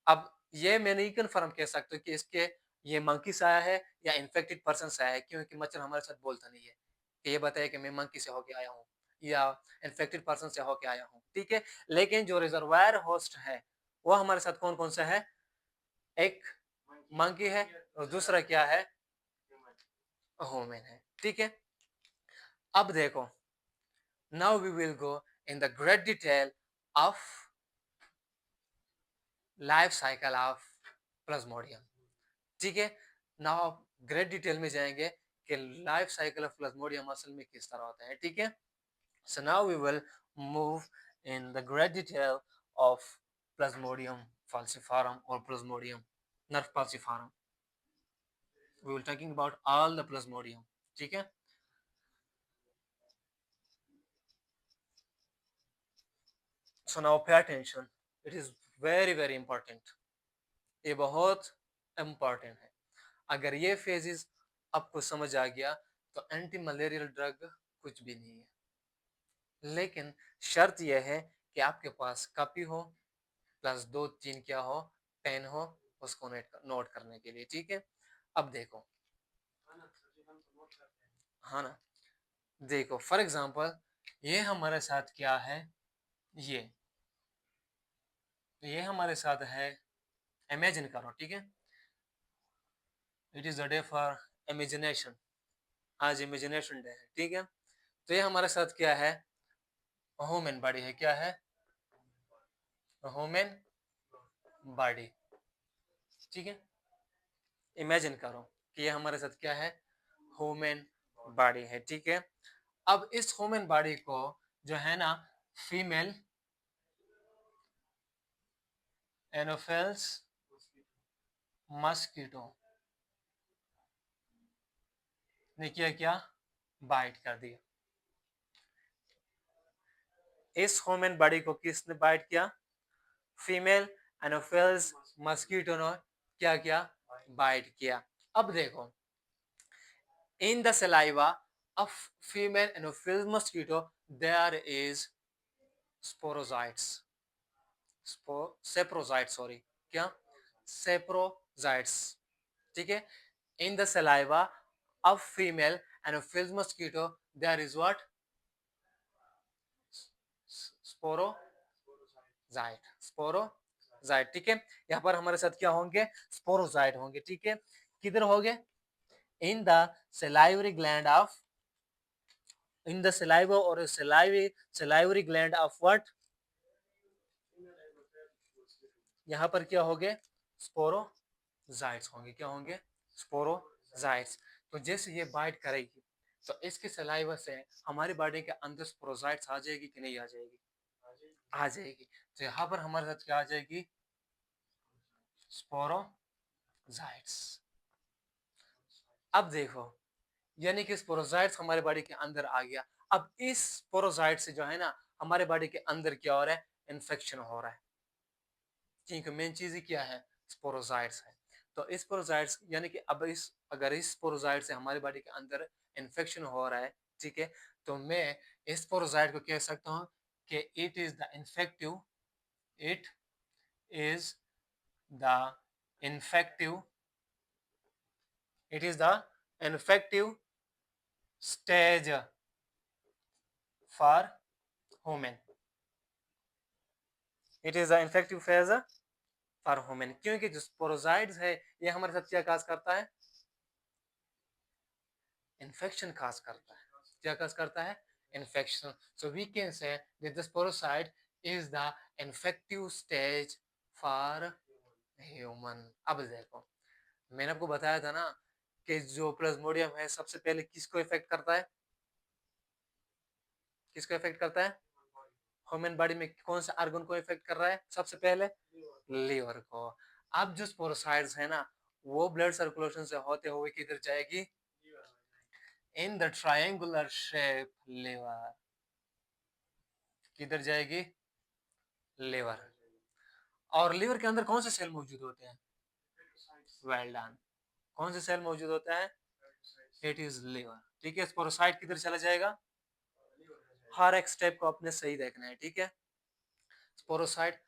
अब ये मैं नहीं कन्फर्म कह सकता कि इसके ये मंकी से आया है या इन्फेक्टेड पर्सन से आया है, क्योंकि मच्छर हमारे साथ बोलता नहीं है कि ये बताया कि मैं मंकी से होके आया हूँ या इन्फेक्टेड पर्सन से होके आया हूँ। ठीक है, लेकिन जो रिजर्वायर होस्ट है वो हमारे साथ कौन कौन सा है? एक मंकी है और दूसरा क्या है? ह्यूमन है। ठीक है, अब देखो, now we will go in the great detail of life cycle of plasmodium. ठीक है, नाउ आप ग्रेट डिटेल में जाएंगे कि लाइफ साइकिल ऑफ प्लाज्मोडियम असल में किस तरह होता है। ठीक है, so now we will move in the great detail of plasmodium falciparum or plasmodium nerve falciparum. We will talking about all the plasmodium. ठीक है, so now pay attention, it is very very important. ये बहुत important है। अगर ये phases आपको समझ आ गया तो एंटी मलेरियल ड्रग कुछ भी नहीं है। लेकिन शर्त यह है कि आपके पास कॉपी हो प्लस 2-3 क्या हो? पेन हो, उसको नोट करने के लिए। ठीक है, अब देखो, हाँ ना, देखो फॉर एग्जांपल ये हमारे साथ क्या है? ये ये हमारे साथ है, इमेजिन करो। ठीक है, it is the day for imagination. आज इमेजिनेशन डे है। ठीक है, तो ये हमारे साथ क्या है? ह्यूमन बॉडी है। क्या है? Human body. ठीक है, इमेजिन करो कि ये हमारे साथ क्या है? ह्यूमन बॉडी है। ठीक है, अब इस ह्यूमन बॉडी को जो है ना फीमेल एनोफिल्स मस्कीटो ने क्या बाइट कर दिया। इस ह्यूमन बॉडी को किसने बाइट किया? फीमेल एनोफिल्स मस्कीटो ने क्या बाइट किया। अब देखो, in the saliva of female anopheles mosquito there is sporozoites. Sporozoite, sorry, क्या, सेप्रोजाइट्स, ठीक है। In the saliva of female anopheles mosquito there is what, sporozoite, sporozoite, ठीक है। यहाँ पर हमारे साथ क्या होंगे, स्पोरोजाइट होंगे, ठीक है। किधर होंगे, in the salivary gland of, in the saliva or salivary gland of what, यहाँ पर क्या होंगे, स्पोरोजाइट्स होंगे, क्या होंगे, स्पोरोजाइट्स। तो जैसे ये बाइट करेगी तो इसके सलाइवा से हमारी बॉडी के अंदर स्पोरोजाइट्स आ जाएगी कि नहीं आ जाएगी, आ जाएगी। तो यहाँ पर हमारे साथ क्या आ जाएगी, स्पोरोजाइट्स। अब देखो, यानी कि स्पोरोजाइट्स हमारे बॉडी के अंदर आ गया। अब इस स्पोरोजाइट से जो है ना हमारे बॉडी के अंदर क्या हो रहा है, इन्फेक्शन हो रहा है, क्योंकि मेन चीज ही क्या है, स्पोरोजाइट्स है। तो इस स्पोरोजाइट्स यानी कि अब इस, अगर इस स्पोरोजाइट से हमारी बॉडी के अंदर इन्फेक्शन हो रहा है, ठीक है, तो मैं इस स्पोरोजाइट को कह सकता हूँ कि it is the infective, it is the infective, it is the infective stage for human, it is the infective phase for human, क्योंकि जो स्पोरोजाइट्स है ये हमारे साथ क्या काज करता है, इन्फेक्शन काज करता है, क्या काज करता है, infection. So we can say that the sporocyte is the infective stage for human. अब देखो, मैंने आपको बताया था ना कि जो प्लाज्मोडियम है सबसे पहले किसको इफेक्ट करता है, किसको इफेक्ट करता है, ह्यूमन बॉडी में कौन से ऑर्गन को इफेक्ट कर रहा है, सबसे पहले लीवर को। अब जो स्पोरोसाइट्स है ना वो ब्लड सर्कुलेशन से होते हुए किधर जाएगी, in the triangular shape liver, किधर जाएगी, लीवर। और लीवर के अंदर कौन से सेल मौजूद होते हैं, वेल डन, कौन से सेल मौजूद होता है, इट इज लीवर, ठीक है। स्पोरोसाइट किधर चला जाएगा, हर एक स्टेप को आपने सही देखना है, ठीक है। स्पोरोसाइट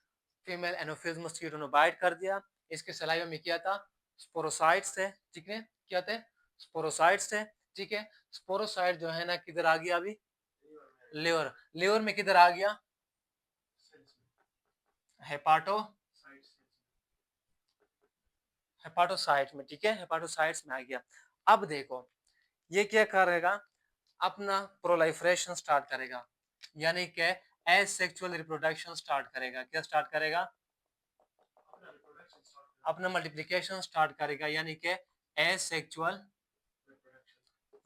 फीमेल एनोफिल्स मस्कीटो ने बाइट कर दिया, इसके सलाइवा में क्या था, स्पोरोसाइट्स थे, ठीक है, क्या थे, स्पोरोसाइट्स थे, ठीक है। स्पोरोसाइट जो है ना किधर आ गया अभी, लिवर, लिवर में किधर आ गया, हेपाटो, हेपाटोसाइट में, ठीक है, हेपाटोसाइट्स में आ गया। अब देखो ये क्या करेगा, अपना प्रोलाइफरेशन स्टार्ट करेगा, यानी कि एसेक्सुअल रिप्रोडक्शन स्टार्ट करेगा, क्या स्टार्ट करेगा, अपना मल्टीप्लिकेशन स्टार्ट करेगा, यानी कि एसेक्सुअल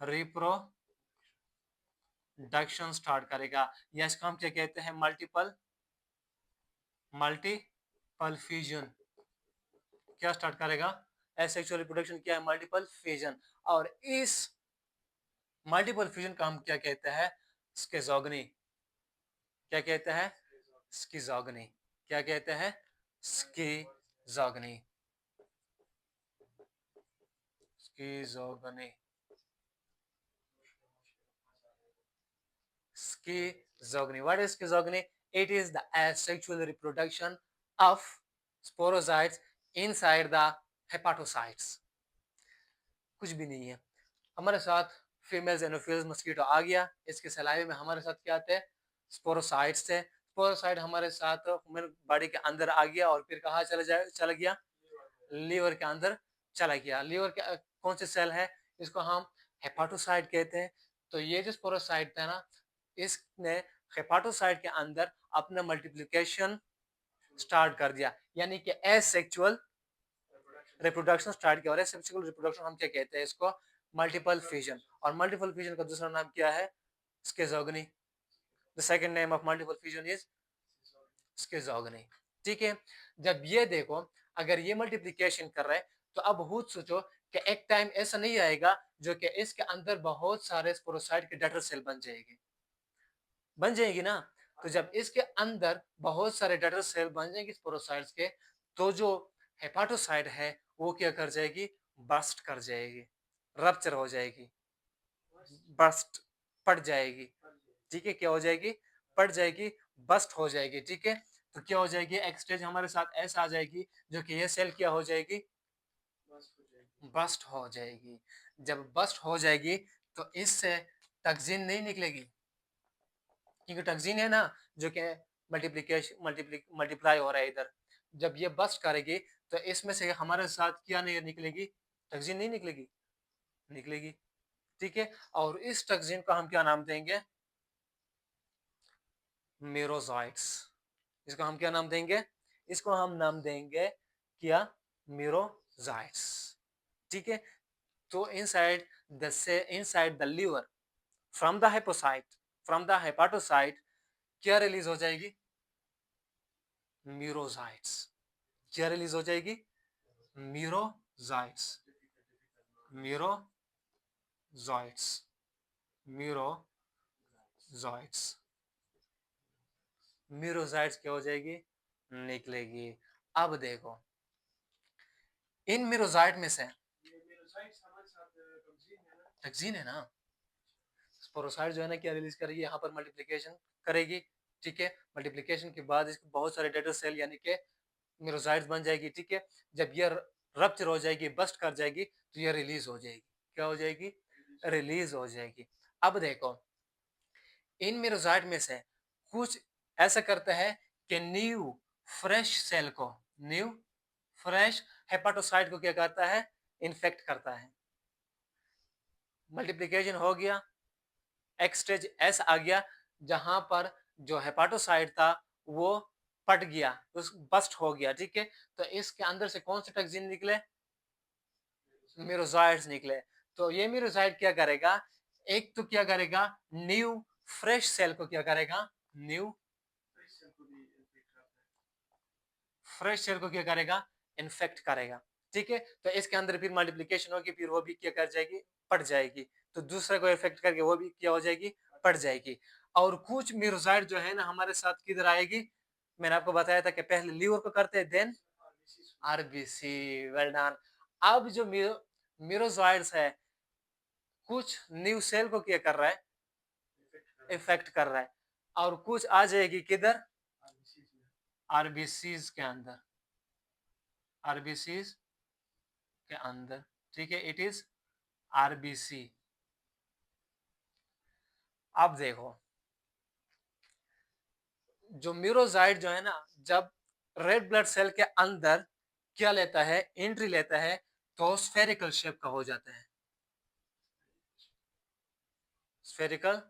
रिप्रोडक्शन स्टार्ट करेगा, या इसका हम क्या कहते हैं, मल्टीपल, मल्टीपल फ्यूजन, क्या स्टार्ट करेगा, एसेक्सुअल रिप्रोडक्शन क्या है, मल्टीपल फ्यूजन। और इस मल्टीपल फ्यूजन का हम क्या कहते हैं, स्किज़ोगनी, क्या कहते हैं, स्किज़ोगनी, क्या कहते हैं, स्किज़ोगनी, स्किज़ोगनी, schizogeny. What is schizogeny? It is the asexual reproduction of sporozoites inside the hepatocytes. कुछ भी नहीं है, हमारे साथ फीमेल्स एनोफिल्स मस्कीटो आ गया, इसके सलाइवे में हमारे साथ क्या आते हैं, स्पोरोसाइट्स थे। स्पोरोसाइट हमारे साथ ह्यूमन बॉडी के अंदर आ गया और फिर कहाँ चला गया, लीवर के अंदर चला गया। लीवर के कौन से सेल है, इसको हम हेपाटोसाइट कहते हैं। तो ये जो स्पोरोसाइट था ना, इसने हेपाटोसाइट के अंदर अपना मल्टीप्लिकेशन स्टार्ट कर दिया, यानी कि एसेक्सुअल रिप्रोडक्शन स्टार्ट किया। और एसेक्सुअल रिप्रोडक्शन हम क्या कहते हैं, इसको मल्टीपल फ्यूजन। और मल्टीपल फ्यूजन का दूसरा नाम क्या है, schizogony. The second name of multiple fusion is schizogony, ठीक है। जब ये देखो, अगर ये मल्टीप्लिकेशन कर रहे हैं तो अब खुद सोचो कि एक टाइम ऐसा नहीं आएगा जो कि इसके अंदर बहुत सारे स्पोरोसाइट के डटर सेल बन जाएगी ना। तो जब इसके अंदर बहुत सारे डटर सेल बन जाएंगे स्पोरोसाइट्स के, तो जो हेपाटोसाइट है वो क्या कर जाएगी, बस्ट कर जाएगी, रप्चर हो जाएगी, बस्ट पड़ जाएगी, ठीक है, क्या हो जाएगी, पड़ जाएगी, बस्ट हो जाएगी, ठीक है। तो क्या हो जाएगी, एक स्टेज हमारे साथ ऐसा आ जाएगी जो कि ये सेल क्या हो जाएगी, बस्ट हो जाएगी। जब बस्ट हो जाएगी तो इससे टक्सिन नहीं निकलेगी, क्योंकि टक्सिन है ना जो कि मल्टीप्लिकेशन मल्टीप्लाई हो रहा है इधर। जब ये बस्ट करेगी तो इसमें से हमारे साथ क्या नहीं निकलेगी, टक्सिन नहीं निकलेगी, निकलेगी। ठीक है, और इस टक्सिन को हम क्या नाम देंगे, मेरोजाइट्स। इसको हम क्या नाम देंगे, इसको हम नाम देंगे क्या, मेरोजाइट्स। ठीक है, तो inside the liver from the hepocyte, from the hepatocyte क्या रिलीज हो जाएगी, मीरोजाइट्स। क्या रिलीज हो जाएगी, मीरोजाइट्स, मीरोजाइट्स, मीरोजाइट्स, मीरोजाइट्स क्या हो जाएगी, निकलेगी। अब देखो इन मीरोजाइट में से टक्सिन है ना, स्पोरोसाइट जो है ना क्या रिलीज करेगी, यहाँ पर मल्टीप्लिकेशन करेगी। ठीक है, मल्टीप्लिकेशन के बाद इसको बहुत सारे डेटर सेल यानी कि मीरोजाइट्स बन जाएगी। ठीक है, जब ये रप्चर हो जाएगी, बस्ट कर जाएगी, तो ये रिलीज हो जाएगी। क्या हो जाएगी, रिलीज हो जाएगी। अब देखो इन मीरोजाइट में से कुछ ऐसा करता है कि न्यू फ्रेश सेल को, न्यू फ्रेश हेपाटोसाइट को क्या करता है, इन्फेक्ट करता है। मल्टीप्लिकेशन हो गया, एक स्टेज एस आ गया जहां पर जो हेपाटोसाइट था वो फट गया, उस बस्ट हो गया। ठीक है, तो इसके अंदर से कौन से टॉक्सिन निकले, मीरोजाइट्स निकले। तो ये मीरोजाइट क्या करेगा, एक तो क्या करेगा, न्यू फ्रेश सेल को क्या करेगा, न्यू फ्रेश सेल को क्या करेगा, इन्फेक्ट करेगा। ठीक है, तो इसके अंदर फिर मल्टीप्लिकेशन होगी, फिर वो भी क्या कर जाएगी, पड़ जाएगी। तो दूसरे को इफेक्ट करके वो भी क्या हो जाएगी, पड़ जाएगी। और कुछ मीरोजाइट जो है ना हमारे साथ किधर आएगी, मैंने आपको बताया था कि पहले लीवर को करते हैं, देन आरबीसी। Well done. अब जो मीरोजाइट्स है कुछ न्यू सेल को क्या कर रहा है, इफेक्ट कर रहा है, और कुछ आ जाएगी किधर, आरबीसीज के अंदर, आरबीसीज के अंदर। ठीक है, इट इज आरबीसी। अब देखो जो मीरोजाइट जो है ना, जब रेड ब्लड सेल के अंदर क्या लेता है, एंट्री लेता है, तो स्फेरिकल शेप का हो जाता है, स्फेरिकल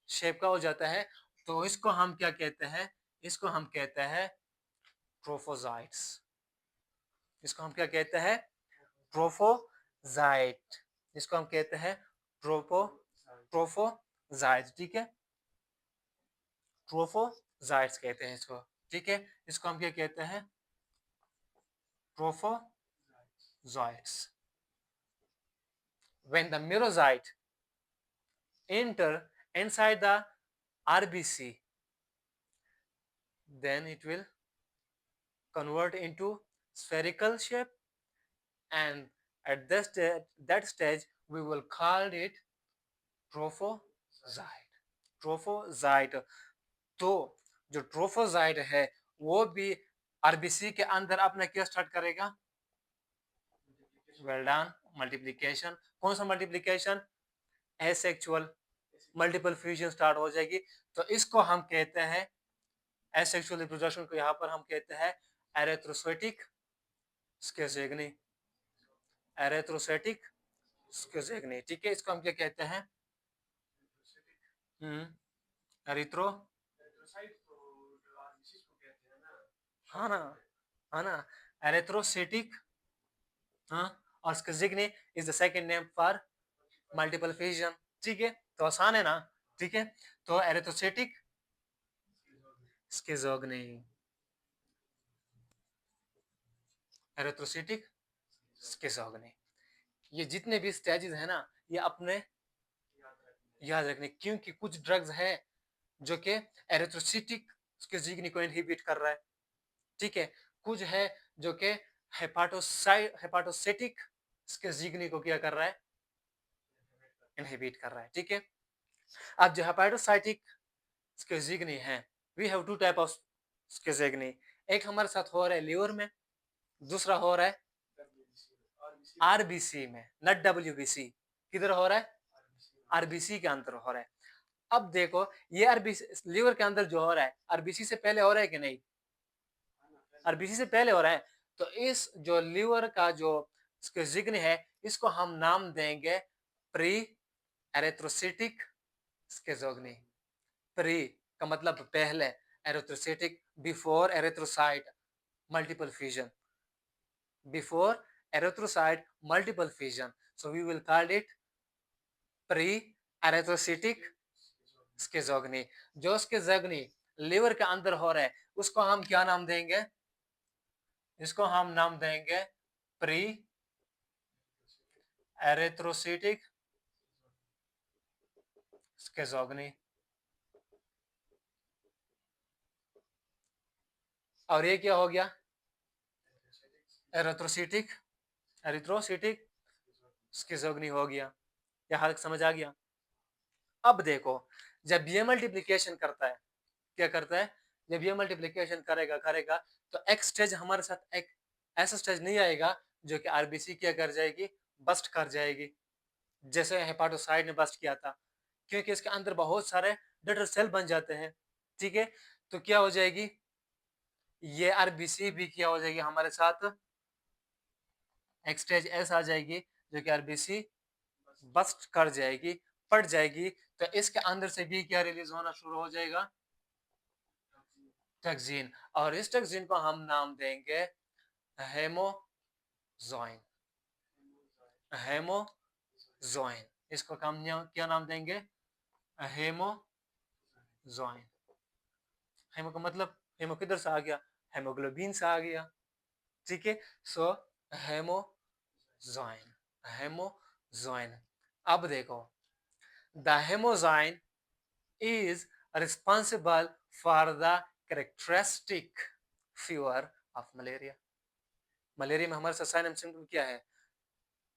शेप का हो जाता है। तो इसको हम क्या कहते हैं, इसको हम कहते हैं ट्रोफोजाइट्स। इसको हम क्या कहते हैं, ट्रोफोजाइट। इसको हम कहते हैं ट्रोफोजाइट। ठीक है, ट्रोफोजाइट्स कहते हैं इसको। ठीक है, इसको हम क्या कहते हैं, ट्रोफोजाइट्स। When the merozyte enter inside the RBC, then it will convert into spherical shape, and at that stage we will call it trophozyte. ट्रोफोजाइट। तो जो ट्रोफोजाइट है वो भी आरबीसी के अंदर अपना क्या स्टार्ट करेगा, वेल डन, मल्टीप्लिकेशन। कौन सा multiplication, asexual multiple fusion start हो जाएगी। तो इसको हम कहते हैं, एसेक्सुअल रिप्रोडक्शन को यहाँ पर हम कहते हैं एरेथ्रोसाइटिक स्किज़ोग्नी, एरेथ्रोसाइटिक स्किज़ोग्नी। ठीक है, इसको हम क्या कहते हैं, एरिथ्रो, हाँ ना, हाँ ना, एरेथ्रोसाइटिक। हाँ, और schizogony is the second name for multiple fusion. ठीक है, तो आसान है ना। ठीक है, तो एरेथ्रोसाइटिक स्किज़ोग्नी, एरेथ्रोसाइटिक स्किज़ोग्नी। ये जितने भी स्टेजेस है ना, ये अपने याद रखने, क्योंकि कुछ ड्रग्स है जो कि एरिथ्रोसाइटिक स्किज़ोग्नी को इनहिबिट कर रहा है। ठीक है, कुछ है जो कि हेपाटोसाइटिक स्किज़ोग्नी को क्या कर रहा है, इनहिबिट कर रहा है। ठीक है, अब जो हेपाटोसाइटिक स्किज़ोग्नी है, we have two type of schizogony. एक हमारे साथ हो रहा है लीवर में, दूसरा हो रहा है आरबीसी में, नॉट डब्ल्यूबीसी। किधर हो रहा है? आरबीसी के अंदर हो रहा है। अब देखो ये आरबीसी लीवर के अंदर जो हो रहा है आरबीसी से पहले हो रहा है कि नहीं? आरबीसी से पहले हो रहा है। तो इस जो लीवर का जो स्किज़ोग्नी है इसको हम नाम देंगे प्री एरिथ्रोसाइटिक स्किज़ोग्नी। प्री का मतलब पहले, erythrocytic before erythrocyte multiple fission, before erythrocyte multiple fission, so we will call it pre-erythrocytic स्किज़ोग्नी। जो स्किज़ोग्नी लिवर के अंदर हो रहा है उसको हम क्या नाम देंगे? इसको हम नाम देंगे प्री एरिथ्रोसाइटिक स्किज़ोग्नी। और ये क्या हो गया? एरिथ्रोसाइटिक एरिथ्रोसाइटिक स्किज़ोग्नी हो गया। यहाँ तक समझ आ गया? अब देखो जब ये मल्टीप्लिकेशन करता है, क्या करता है? जब ये मल्टीप्लिकेशन करेगा करेगा तो एक स्टेज हमारे साथ एक ऐसा स्टेज नहीं आएगा जो कि आरबीसी क्या कर जाएगी? बस्ट कर जाएगी, जैसे हेपाटोसाइट ने बस्ट किया था, क्योंकि इसके अंदर बहुत सारे डेड सेल बन जाते हैं। ठीक है, तो क्या हो जाएगी? ये आरबीसी भी क्या हो जाएगी हमारे साथ? एक स्टेज ऐसा आ जाएगी जो कि आरबीसी बस्ट कर जाएगी, फट जाएगी, तो इसके अंदर से भी क्या रिलीज होना शुरू हो जाएगा? टॉक्सिन। और इस टॉक्सिन को हम नाम देंगे हेमोजोइन। हेमोजोइन, इसको हम क्या नाम देंगे? हेमोजोइन। हेमो का मतलब हेमो किधर से आ गया? हेमोग्लोबिन से आ गया। ठीक है, सो हेमोजोइन, हेमोजोइन। अब देखो the haemozoin is responsible for the characteristic fever of malaria. Malaria में हमारे साइन एंड सिम्टम क्या है?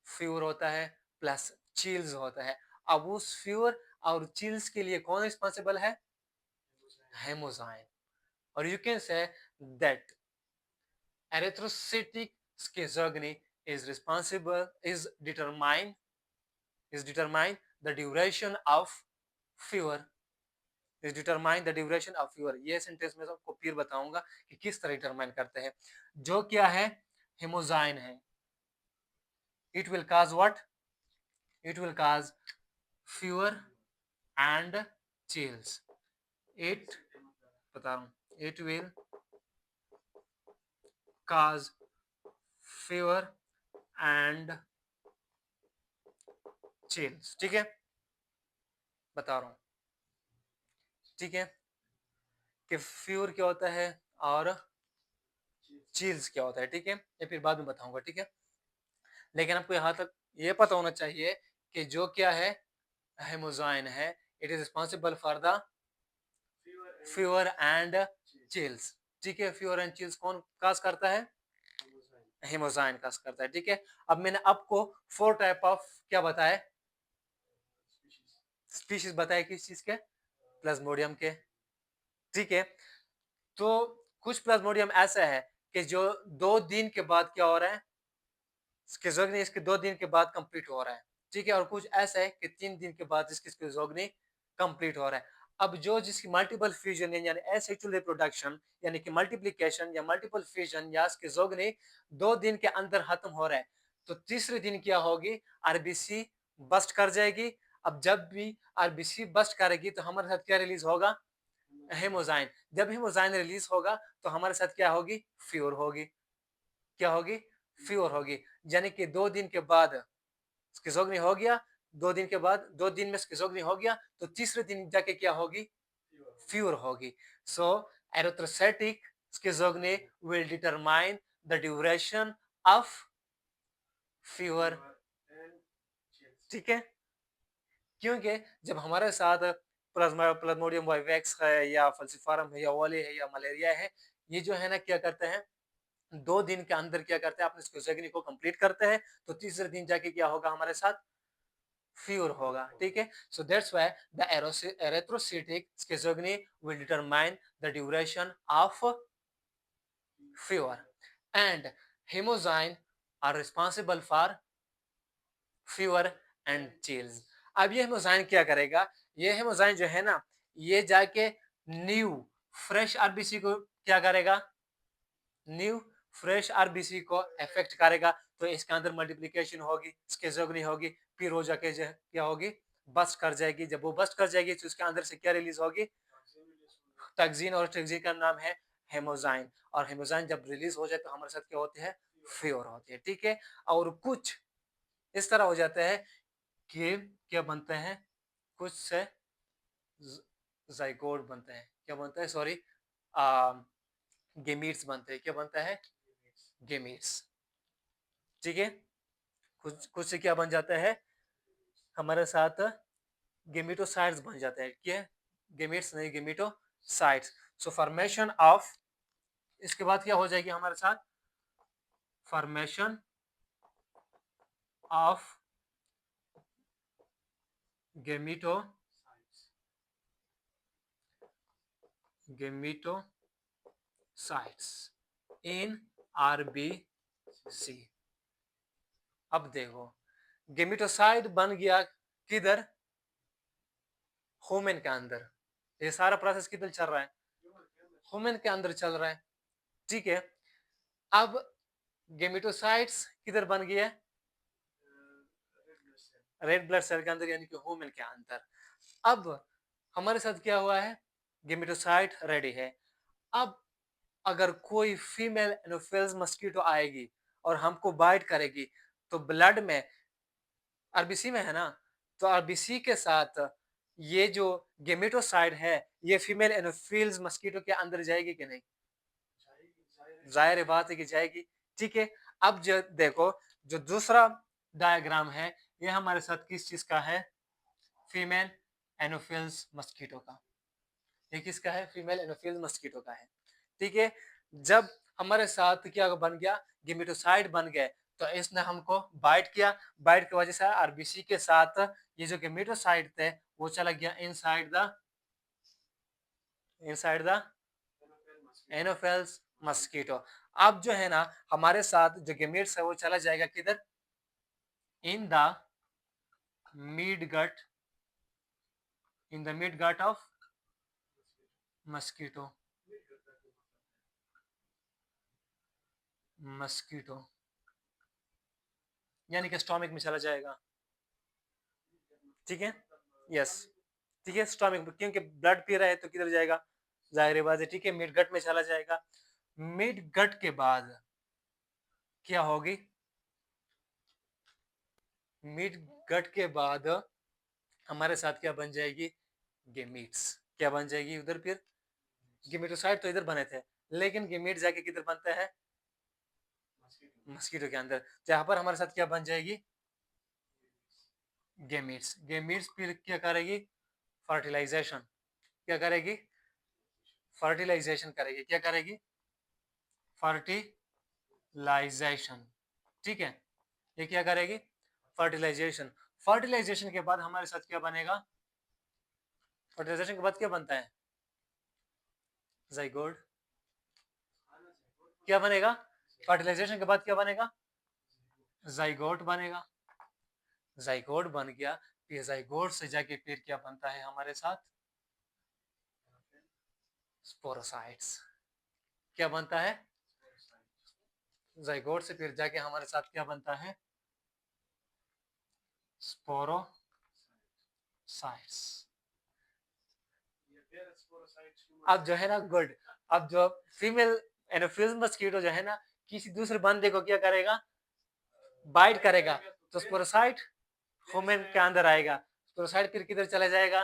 फीवर होता है प्लस चिल्स होता है। अब उस फीवर और चिल्स के लिए कौन रिस्पॉन्सिबल है? हेमोजाइन। और you can say that erythrocytic schizogeny is responsible is determine the duration of fever is determine the duration of fever। ये सेंटेंस में आपको फिर बताऊंगा कि किस तरह डिटरमाइन करते हैं। जो क्या है? हेमोजाइन है। It will cause what? It will cause fever and chills. It बता रहा हूं, it will cause fever and chills. ठीक है, बता रहा हूं। ठीक है, कि फीवर क्या होता है और चिल्स क्या होता है। ठीक है, ये फिर बाद में बताऊंगा। ठीक है, लेकिन आपको यहाँ तक ये पता होना चाहिए कि जो क्या है हेमोजाइन है, it is responsible for the fever and chills. ठीक है, फीवर एंड चिल्स कौन काज करता है? हेमोजाइन काज करता है। ठीक है, अब मैंने आपको 4 टाइप ऑफ क्या बताए? स्पीशीज बताए किस चीज के? प्लाज्मोडियम के। ठीक है, तो कुछ प्लाज्मोडियम ऐसा है कि जो 2 दिन के बाद क्या हो रहा है? स्किज़ोग्नी इसके 2 दिन के बाद कंप्लीट हो रहा है। ठीक है, और कुछ ऐसा है कि 3 दिन के बाद इसकी स्किज़ोग्नी कंप्लीट हो रहा है। अब जो जिसकी मल्टीपल फ्यूजन यानी एसेक्सुअल रिप्रोडक्शन यानी कि मल्टीप्लिकेशन या मल्टीपल फ्यूजन या स्किज़ोग्नी 2 दिन के अंदर खत्म हो रहा है, तो तीसरे दिन क्या होगी? आरबीसी बस्ट कर जाएगी। अब जब भी आरबीसी बस्ट करेगी तो हमारे साथ क्या रिलीज होगा? हेमोजाइन। जब हेमोजाइन रिलीज होगा तो हमारे साथ क्या होगी? फीवर होगी। क्या होगी? फीवर होगी। यानी कि 2 दिन के बाद स्किज़ोग्नी हो गया, 2 दिन के बाद 2 दिन में स्किज़ोग्नी हो गया, तो तीसरे दिन जाके क्या होगी? फीवर होगी। So erythrocytic schizogony will determine the duration of fever. ठीक है, क्योंकि जब हमारे साथ प्लाज्मोडियम वाइवेक्स है या फल्सिफारम है या ओले है या मलेरिया है, ये जो है ना क्या करते हैं? 2 दिन के अंदर क्या करते हैं? अपने स्किज़ोग्नी को कंप्लीट करते हैं, तो तीसरे दिन जाके क्या होगा हमारे साथ? फ्यूर होगा, ठीक है। So that's why the erythrocytic schizogony will determine the duration of fever and haemozoin are responsible for fever and chills. अब ये हेमोजाइन क्या करेगा, ये हेमोजाइन जो है ना, ये जाके न्यू फ्रेश आरबीसी को क्या करेगा, न्यू फ्रेश आरबीसी को अफेक्ट करेगा। तो इसके अंदर मल्टीप्लिकेशन होगी, स्किज़ोग्नी होगी, फिर हो जाके क्या होगी, बस्ट कर जाएगी। जब वो बस्ट कर जाएगी तो उसके अंदर से क्या रिलीज होगी, टैक्सीन, और टैक्सीन का नाम है हेमोजाइन। और हेमोजाइन जब रिलीज हो जाए तो हमारे साथ क्या होते हैं, फीवर होती है, ठीक है। और कुछ इस तरह हो जाता है कि क्या बनते हैं, कुछ से जाइगोट बनते हैं, क्या बनता है, सॉरी, गेमीट्स बनते हैं। क्या बनता है, गेमीट्स, ठीक है। कुछ कुछ से क्या बन जाता है हमारे साथ, गेमिटोसाइट्स बन जाते हैं। क्या, गेमीट्स नहीं, गेमिटोसाइट्स। सो फॉर्मेशन ऑफ, इसके बाद क्या हो जाएगी हमारे साथ, formation of गेमिटो gametocytes in RBC. अब देखो, गेमिटोसाइट बन गया किधर, होमेन के अंदर। ये सारा प्रोसेस किधर चल रहा है, होमेन के अंदर चल रहा है, ठीक है। अब गेमिटोसाइट्स किधर बन गया, रेड ब्लड सेल के अंदर, यानी कि होमेन के अंदर। अब हमारे साथ क्या हुआ है, गेमिटोसाइट रेडी है। अब अगर कोई फीमेल एनोफिल्स मस्कीटो आएगी और हमको बाइट करेगी, तो ब्लड में, आरबीसी में है ना, तो आरबीसी के साथ ये जो गेमेटोसाइड है, ये फीमेल एनोफिल्स मस्कीटो के अंदर जाएगी कि नहीं, जाहिर बात है कि जाएगी, ठीक है। अब जो देखो, जो दूसरा डायग्राम है, ये हमारे साथ किस चीज का है, फीमेल एनोफिल्स मस्कीटो का। ये किसका है, फीमेल एनोफिल्स मस्कीटो का है, ठीक है। जब हमारे साथ क्या बन गया, गेमेटोसाइड बन गए, तो इसने हमको बाइट किया, बाइट की वजह से आरबीसी के साथ ये जो गेमेटोसाइड थे वो चला गया इनसाइड द एनोफिल्स मस्कीटो। अब जो है ना, हमारे साथ जो गेमेट्स है वो चला जाएगा किधर, in the mid gut, in the mid gut of mosquito, mosquito यानी कि स्टोमिक में चला जाएगा, ठीक है, यस, ठीक है, स्टोमिक में, क्योंकि ब्लड पी रहा है तो किधर जाएगा, जाहिर बात है, ठीक है, मिड गट में चला जाएगा। मिड गट के बाद क्या होगी, मिड गट के बाद हमारे साथ क्या बन जाएगी, गेमीट्स, क्या बन जाएगी उधर, फिर गेमेटोसाइड तो इधर बने थे, लेकिन गेमीट जाके किधर बनता है, मस्कीटो के अंदर, जहां पर हमारे साथ क्या बन जाएगी, गेमीट्स। गेमीट्स फिर क्या करेगी, फर्टिलाइजेशन, क्या करेगी, फर्टिलाइजेशन करेगी, क्या करेगी, फर्टिलाइजेशन, ठीक है। ये क्या करेगी, फर्टिलाइजेशन। फर्टिलाइजेशन के बाद हमारे साथ क्या बनेगा, फर्टिलाइजेशन के बाद क्या बनता है, जाइगोट, क्या बनेगा, फर्टिलाइजेशन के बाद क्या बनेगा, जाइगोट बनेगा। जाइगोट बन गया, फिर जाइगोट से जाके फिर क्या बनता है हमारे साथ, स्पोरोसाइट्स, क्या बनता है, जाइगोट से फिर जाके हमारे साथ क्या बनता है, स्पोरोसाइट्स। अब जो है ना, गुड, अब जो फीमेल एनोफिल्स मस्कीटो जो है ना, किसी दूसरे बंदे को क्या करेगा, बाइट करेगा, तो स्पोरोसाइट होमेन के अंदर आएगा, स्पोरोसाइट फिर किधर चला जाएगा,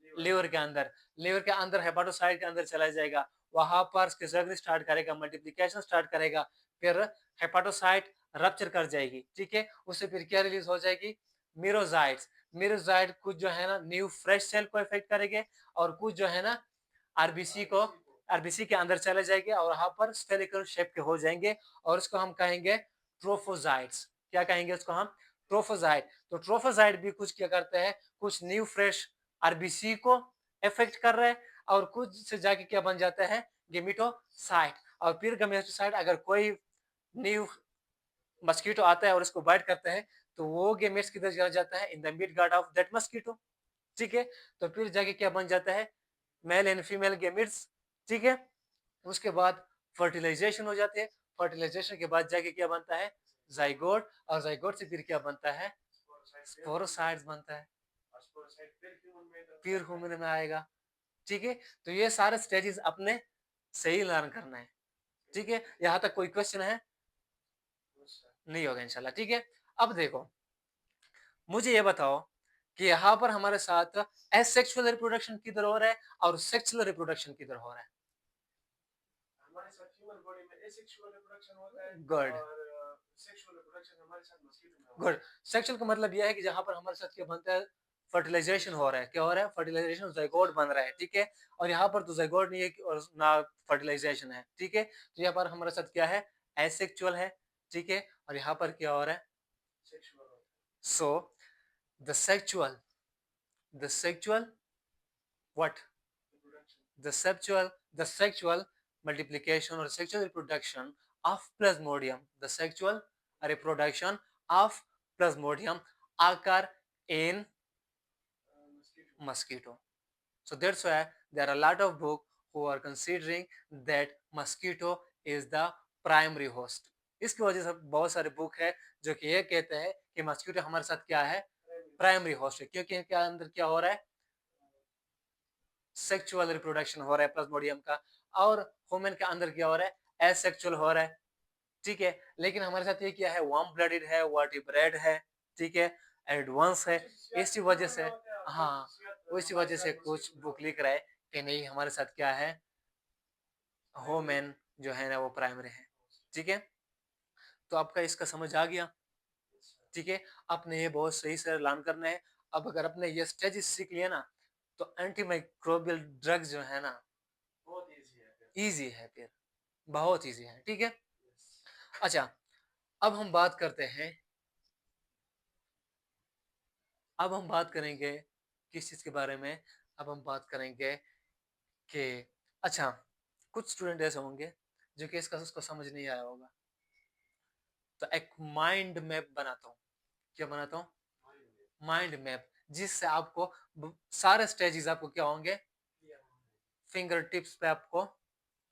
लीवर के अंदर, लीवर के अंदर हेपाटोसाइट के अंदर चला जाएगा, वहां पर स्किज़ोग्नी स्टार्ट करेगा, मल्टीप्लिकेशन स्टार्ट करेगा, फिर हेपाटोसाइट रप्चर कर जाएगी, ठीक है। उससे फिर क्या रिलीज हो जाएगी, मिरोजाइट्स। मिरोजाइट कुछ जो है ना न्यू फ्रेश सेल को इफेक्ट करेंगे, और कुछ जो है ना आरबीसी को, आरबीसी के अंदर चले जाएंगे और वहां पर स्फेरिकल शेप के हो जाएंगे, और उसको हम कहेंगे ट्रोफोजाइट्स। क्या कहेंगे उसको हम, ट्रोफोजाइट। तो ट्रोफोजाइट भी कुछ क्या करते हैं, कुछ न्यू फ्रेश आरबीसी को इफेक्ट कर रहे हैं और कुछ से जाके क्या बन जाता है, गेमिटोसाइट। और फिर गेमिटोसाइट अगर कोई न्यू मस्कीटो आता है और उसको बाइट करता है तो वो गेमेट्स किधर चला जाता है, in the mid guard of that mosquito. ठीक है, तो फिर जाके क्या बन जाता है, मेल एंड फीमेल गेमिट्स। ठीक है, उसके बाद फर्टिलाइजेशन हो जाती है। फर्टिलाइजेशन के बाद जाके क्या बनता है, जाइगोट। और जाइगोट से फिर क्या बनता है, स्पोरोसाइट्स बनता है, फिर ह्यूमन में आएगा। ठीक है, तो ये सारे स्टेजेस अपने सही लर्न करना है। ठीक है, यहाँ तक कोई क्वेश्चन है, नहीं होगा इंशाल्लाह। ठीक है, अब देखो मुझे ये बताओ कि यहाँ पर हमारे साथ एसेक्सुअल रिप्रोडक्शन किधर हो रहा है और सेक्सुअल रिप्रोडक्शन किधर हो रहा है। हमारे साथ ह्यूमन बॉडी में एसेक्सुअल रिप्रोडक्शन होता है गुड और सेक्सुअल रिप्रोडक्शन हमारे साथ मस्कीटो में होता गुड। है। सेक्सुअल का मतलब यह है कि जहां पर हमारे साथ क्या बनता है, फर्टिलाइजेशन हो रहा है। क्या हो रहा है, फर्टिलाइजेशन, जाइगोट बन रहा है। ठीक है, और यहाँ पर तो जाइगोट नहीं है और ना फर्टिलाइजेशन है। ठीक है, तो यहाँ पर हमारे साथ क्या है, एसेक्सुअल है। ठीक है, और यहाँ पर क्या हो रहा है, सेक्सुअल होता so the sexual, the sexual what, है reproduction. the sexual multiplication or sexual reproduction of plasmodium, the sexual reproduction of plasmodium occur in mosquito. So that's why there are a lot of books who are considering that mosquito is the primary host. इसकी वजह से बहुत सारे book है जो कि ये कहते हैं कि मस्कीटो हमारे साथ क्या है, प्राइमरी होस्ट है, क्योंकि इनके अंदर क्या हो रहा है, सेक्सुअल रिप्रोडक्शन हो रहा है प्लाज्मोडियम का, और ह्यूमन के अंदर क्या हो रहा है, एसेक्सुअल हो रहा है। ठीक है, लेकिन हमारे साथ ये क्या है, वार्म ब्लडेड है, वर्टिब्रेट है। ठीक है, एडवांस है। इसी वजह से, हाँ, इसी वजह से कुछ बुक लिख रहा है कि नहीं हमारे साथ क्या है, ह्यूमन जो है ना वो प्राइमरी है। ठीक है, तो आपका इसका समझ आ गया। ठीक है, आपने ये बहुत सही से लर्न करना है। अब अगर आपने ये स्टेजेस सीख लिया ना तो एंटीमाइक्रोबियल ड्रग्स जो है ना बहुत इजी है इजी है, फिर बहुत इजी है। ठीक है, अच्छा, अब हम बात करते हैं, अब हम बात करेंगे किस चीज के बारे में, अब हम बात करेंगे कि, अच्छा, कुछ स्टूडेंट ऐसे होंगे जो कि इसका उसको समझ नहीं आया होगा, तो एक माइंड मैप बनाता हूँ। क्या बनाता हूँ, माइंड मैप, जिससे आपको सारे स्टेजेस आपको क्या होंगे, फिंगर टिप्स पे आपको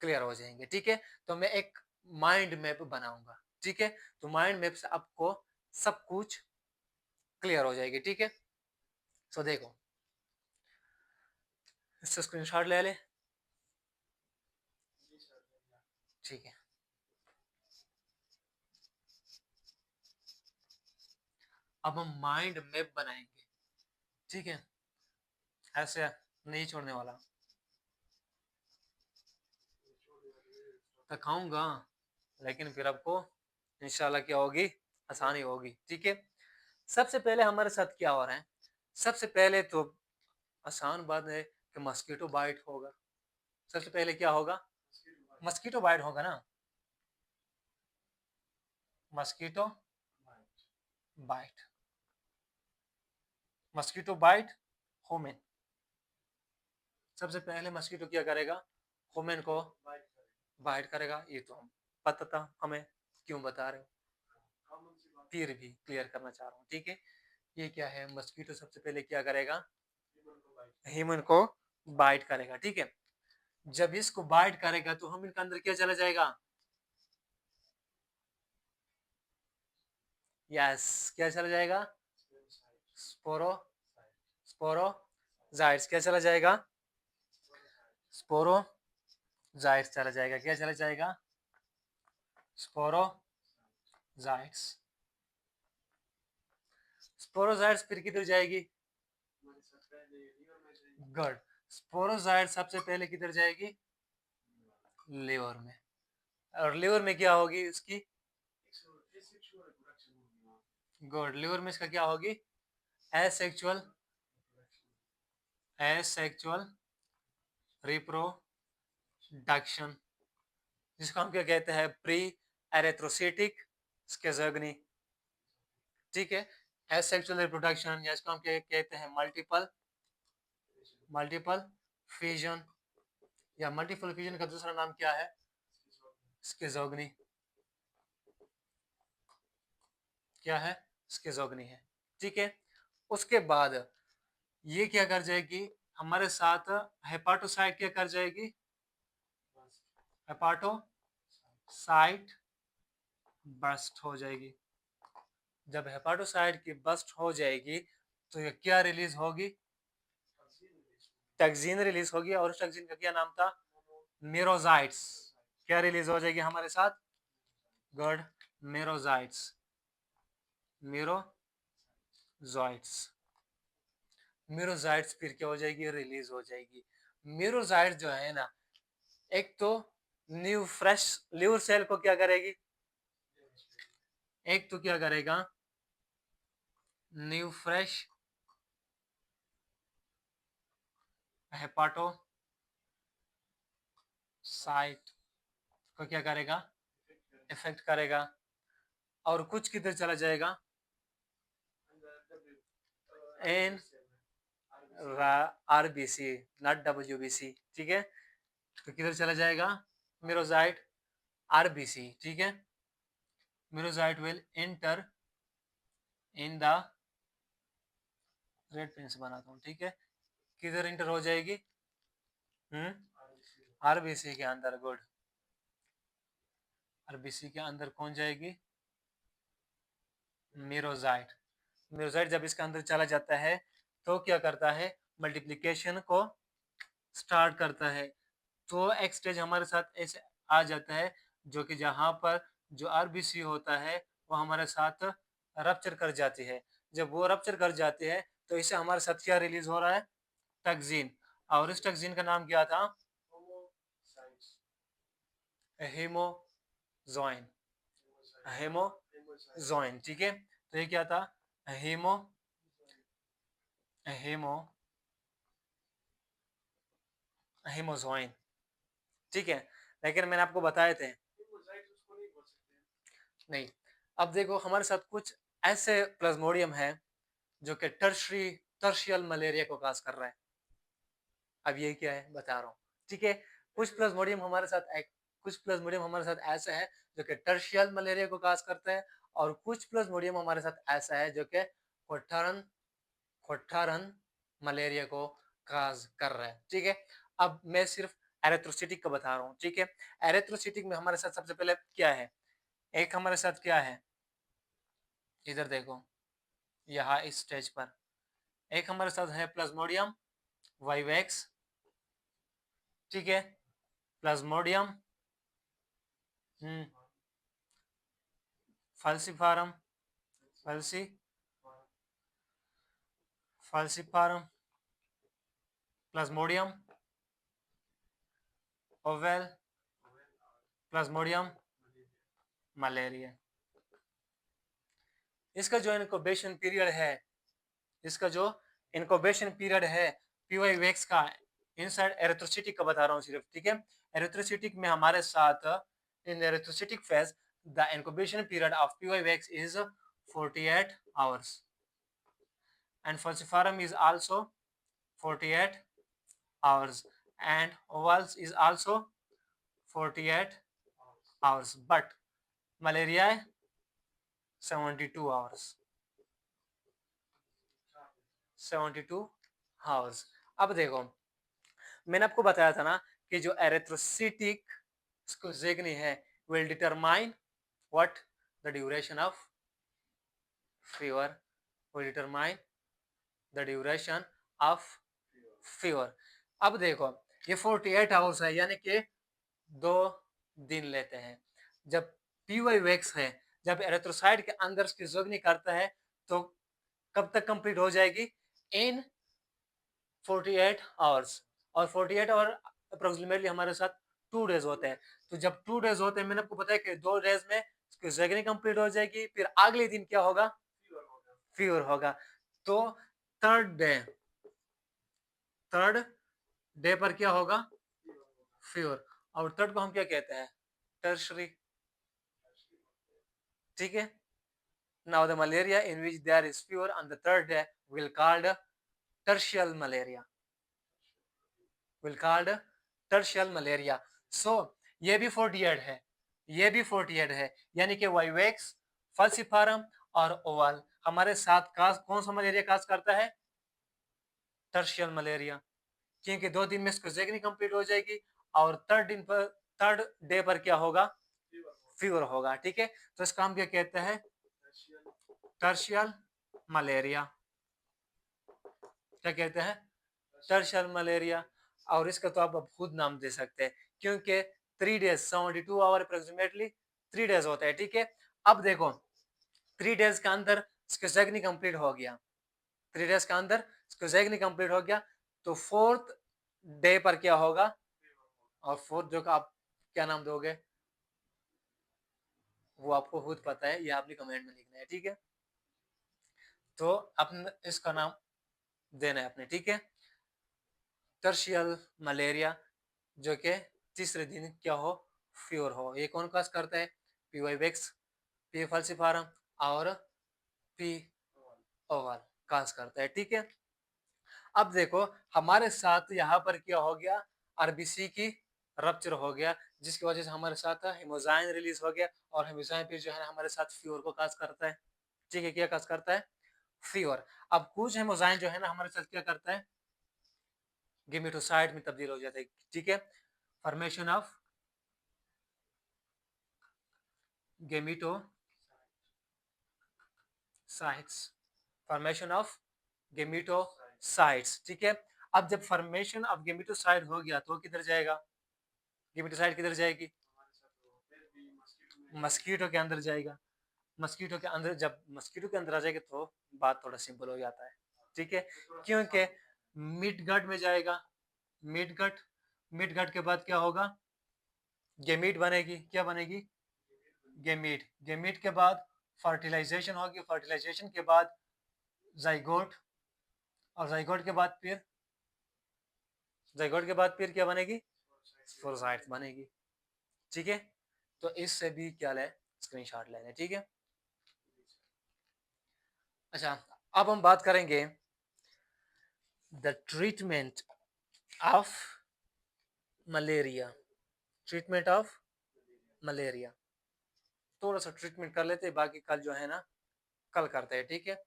क्लियर हो जाएंगे। ठीक है, तो मैं एक माइंड मैप बनाऊंगा। ठीक है, तो माइंड मैप से आपको सब कुछ क्लियर हो जाएगी। ठीक है, सो देखो, इससे स्क्रीनशॉट ले ले। ठीक है, अब हम माइंड मैप बनाएंगे। ठीक है, ऐसे नहीं छोड़ने वाला, दिखाऊंगा लेकिन फिर आपको इंशाल्लाह क्या होगी, आसानी होगी। ठीक है, सबसे पहले हमारे साथ क्या हो रहा है, सबसे पहले तो आसान बात है कि मस्कीटो बाइट होगा। सबसे पहले क्या होगा, मस्कीटो बाइट होगा ना, mosquito bite, mosquito bite human. सबसे पहले मस्कीटो क्या करेगा, ह्यूमन को बाइट करेगा। ये तो हम पता था हमें, क्यों बता रहे हो, फिर भी क्लियर करना चाह रहा हूँ। ठीक है, ये क्या है, मस्कीटो सबसे पहले क्या करेगा, ह्यूमन को बाइट करेगा। ठीक है, जब इसको बाइट करेगा तो ह्यूमन के अंदर क्या चला जाएगा, यस, क्या चला जाएगा, स्पोरो, स्पोरोजाइट्स क्या चला जाएगा, स्पोरोजाइट्स चला जाएगा। क्या चला जाएगा, स्पोरोजाइट्स। स्पोरोजाइट्स फिर किधर जाएगी, गुड, स्पोरोजाइट सबसे पहले किधर जाएगी, लिवर में। और लिवर में क्या होगी इसकी, गुड, लिवर में इसका क्या होगी, एसेक्सुअल, एसेक्सुअल रिप्रोडक्शन, जिसको हम क्या कहते हैं, प्री एरेथ्रोसिटिक स्केजोगनी। ठीक है, एसेक्सुअल रिप्रोडक्शन, या इसको हम कहते हैं मल्टीपल फ्यूजन, या मल्टीपल फ्यूजन का दूसरा नाम क्या है? स्किज़ोगनी। क्या है? स्किज़ोगनी है। ठीक है, उसके बाद ये क्या कर जाएगी हमारे साथ? हेपाटोसाइट क्या कर जाएगी? हेपाटोसाइट बस्ट हो जाएगी। जब हेपाटोसाइट की बस्ट हो जाएगी तो ये क्या रिलीज होगी? टैक्सीन रिलीज होगी, और उस टैक्सीन का क्या नाम था? मेरोजाइट्स। क्या रिलीज हो जाएगी हमारे साथ? गुड, मेरोजाइट्स। मेरोजाइट्स। मेरोजाइट्स फिर क्या हो जाएगी? रिलीज हो जाएगी। मेरोजाइट्स जो है ना, एक तो न्यू फ्रेश लिवर सेल को क्या करेगी? एक तो क्या करेगा? न्यू फ्रेश हेपाटोसाइट को क्या करेगा? इफेक्ट करेगा। और कुछ किधर चला जाएगा? In RBC, not WBC. ठीक है, तो किधर चला जाएगा? Merozoite RBC. ठीक है, merozoite will enter in the, red pen से बनाता हूँ। ठीक है, किधर एंटर हो जाएगी? आरबीसी के अंदर। गुड, आरबीसी के अंदर कौन जाएगी? मेरोजाइट। मेरोजाइट जब इसके अंदर चला जाता है तो क्या करता है? मल्टीप्लिकेशन को स्टार्ट करता है। तो एक स्टेज हमारे साथ ऐसे आ जाता है जो कि जहाँ पर जो आरबीसी होता है वो हमारे साथ रप्चर कर जाती है। जब वो रप्चर कर जाती है तो इससे हमारे साथ क्या रिलीज हो रहा है? टक्सिन। और इस टक्सिन का नाम क्या था? हेमोजोइन। हेमोजोइन। ठीक है, तो ये क्या था? Haemo haemo haemozoin. ठीक है, लेकिन मैंने आपको बताए थे नहीं। अब देखो हमारे साथ कुछ ऐसे प्लाज्मोडियम है जो कि टर्शियल मलेरिया को काज कर रहा है। अब ये क्या है बता रहा हूँ। ठीक है, कुछ प्लाज्मोडियम हमारे साथ ऐसा है जो कि टर्शियल मलेरिया को काज करता है, और कुछ प्लाज्मोडियम हमारे साथ ऐसा है जो कि कोठारन कोठारन मलेरिया को काज कर रहा है। ठीक है, अब मैं सिर्फ एरेथ्रोसिटिक का बता रहा हूँ। ठीक है, एरेथ्रोसिटिक में हमारे साथ सबसे पहले क्या है? एक हमारे साथ क्या है? इधर देखो, यहाँ इस स्टेज पर एक हमारे साथ है प्लाज्मोडियम वाइवेक्स। ठीक है, plasmodium falciparum falciparum plasmodium ovale, plasmodium malariae. इसका जो इनक्यूबेशन पीरियड है, पीवाई वैक्स का, इनसाइड एरिथ्रोसिटिक का बता रहा हूँ सिर्फ। ठीक है, एरिथ्रोसिटिक में हमारे साथ in erythrocytic phase the incubation period of vivax is 48 hours, and falciparum is also 48 hours, and ovals is also 48 hours, but malaria 72 hours, 72 hours। अब देखो, मैंने आपको बताया था ना कि जो एरेथ्रोसिटिक स्क्रोजेगनी है will determine what? The duration of fever, will determine the duration of fever. अब देखो, ये 48 आवर्स है, यानी कि 2 दिन लेते हैं। जब पीवाई वैक्स है, जब एरिथ्रोसाइट के अंदर स्क्रोजेगनी करता है तो कब तक कंप्लीट हो जाएगी? इन 48 आवर्स। और 48 आवर अप्रोक्सीमेटली हमारे साथ 2 डेज होते हैं। तो जब 2 डेज होते हैं, मैंने आपको बताया कि 2 डेज में स्क्रोजेगनी कंप्लीट हो जाएगी, फिर अगले दिन क्या होगा? फीवर होगा। तो थर्ड डे पर क्या होगा? फीवर। और थर्ड को हम क्या कहते हैं? टर्शरी। ठीक है, Now the malaria in which there is fever on the third day will called tertial malaria. Will called tertial malaria. So ये भी 48 है, ये भी 48 है, यानी कि वाइवेक्स, फल्सिफारम और ओवल हमारे साथ काज कौन सा मलेरिया काज करता है? टर्शियल मलेरिया, क्योंकि 2 दिन में इसको जैगनी कंप्लीट हो जाएगी और थर्ड डे पर क्या होगा? फीवर होगा। ठीक है, तो इसका हम क्या कहते हैं? टर्शियल मलेरिया। क्या कहते हैं? टर्शियल मलेरिया। और इसका तो आप अब खुद नाम दे सकते हैं, क्योंकि 3 डेज 72 आवर अप्रोक्सीमेटली 3 डेज होता है। ठीक है, अब देखो 3 डेज के अंदर इसका जैगनी कंप्लीट हो गया, 3 डेज के अंदर इसका जैगनी कंप्लीट हो गया, तो 4th डे पर क्या होगा? और 4th जो का आप क्या नाम दोगे वो आपको खुद पता है, ये आपने कमेंट में लिखना है। ठीक है, तो अपने इसका नाम देना है अपने। ठीक है, टर्शियल मलेरिया, जो कि तीसरे दिन क्या हो? फीवर हो। ये कौन काज करता है? पी वाइवेक्स, पी फल्सिफारम और पी ओवल काज करता है। ठीक है, अब देखो हमारे साथ यहाँ पर क्या हो गया? आरबीसी की रप्चर हो गया, जिसकी वजह से हमारे साथ हिमोजाइन रिलीज हो गया, और हिमोजाइन फिर जो है ना हमारे साथ फीवर को काज करता है। ठीक है, क्या काज करता है? फीवर। अब कुछ हिमोजाइन जो है ना हमारे साथ क्या करता है? गेमेटोसाइट में तब्दील हो जाता है। ठीक है, formation of gametocytes, formation of gametocytes. ठीक है, अब जब फॉर्मेशन ऑफ गेमेटोसाइट हो गया तो किधर जाएगा? गेमेटोसाइट किधर जाएगी? मस्कीटो के अंदर जाएगा। मस्कीटो के अंदर, जब मस्कीटो के अंदर आ जाएगा तो बात थोड़ा सिंपल हो जाता है। ठीक है, क्योंकि मिड गट में जाएगा, मिड गट, मिड गट के बाद क्या होगा? गेमीट बनेगी। क्या बनेगी? गेमीट। गेमीट के बाद फर्टिलाइजेशन होगी, फर्टिलाइजेशन के बाद जाइगोट, और जाइगोट के बाद फिर, जाइगोट के बाद फिर क्या बनेगी? स्पोरोसाइट्स बनेगी। ठीक है, तो इससे भी क्या ले, स्क्रीनशॉट लेने। ठीक है, अच्छा अब हम बात करेंगे the treatment of malaria. Treatment of malaria, थोड़ा सा ट्रीटमेंट कर लेते हैं, बाकी कल जो है ना कल करते हैं। ठीक है,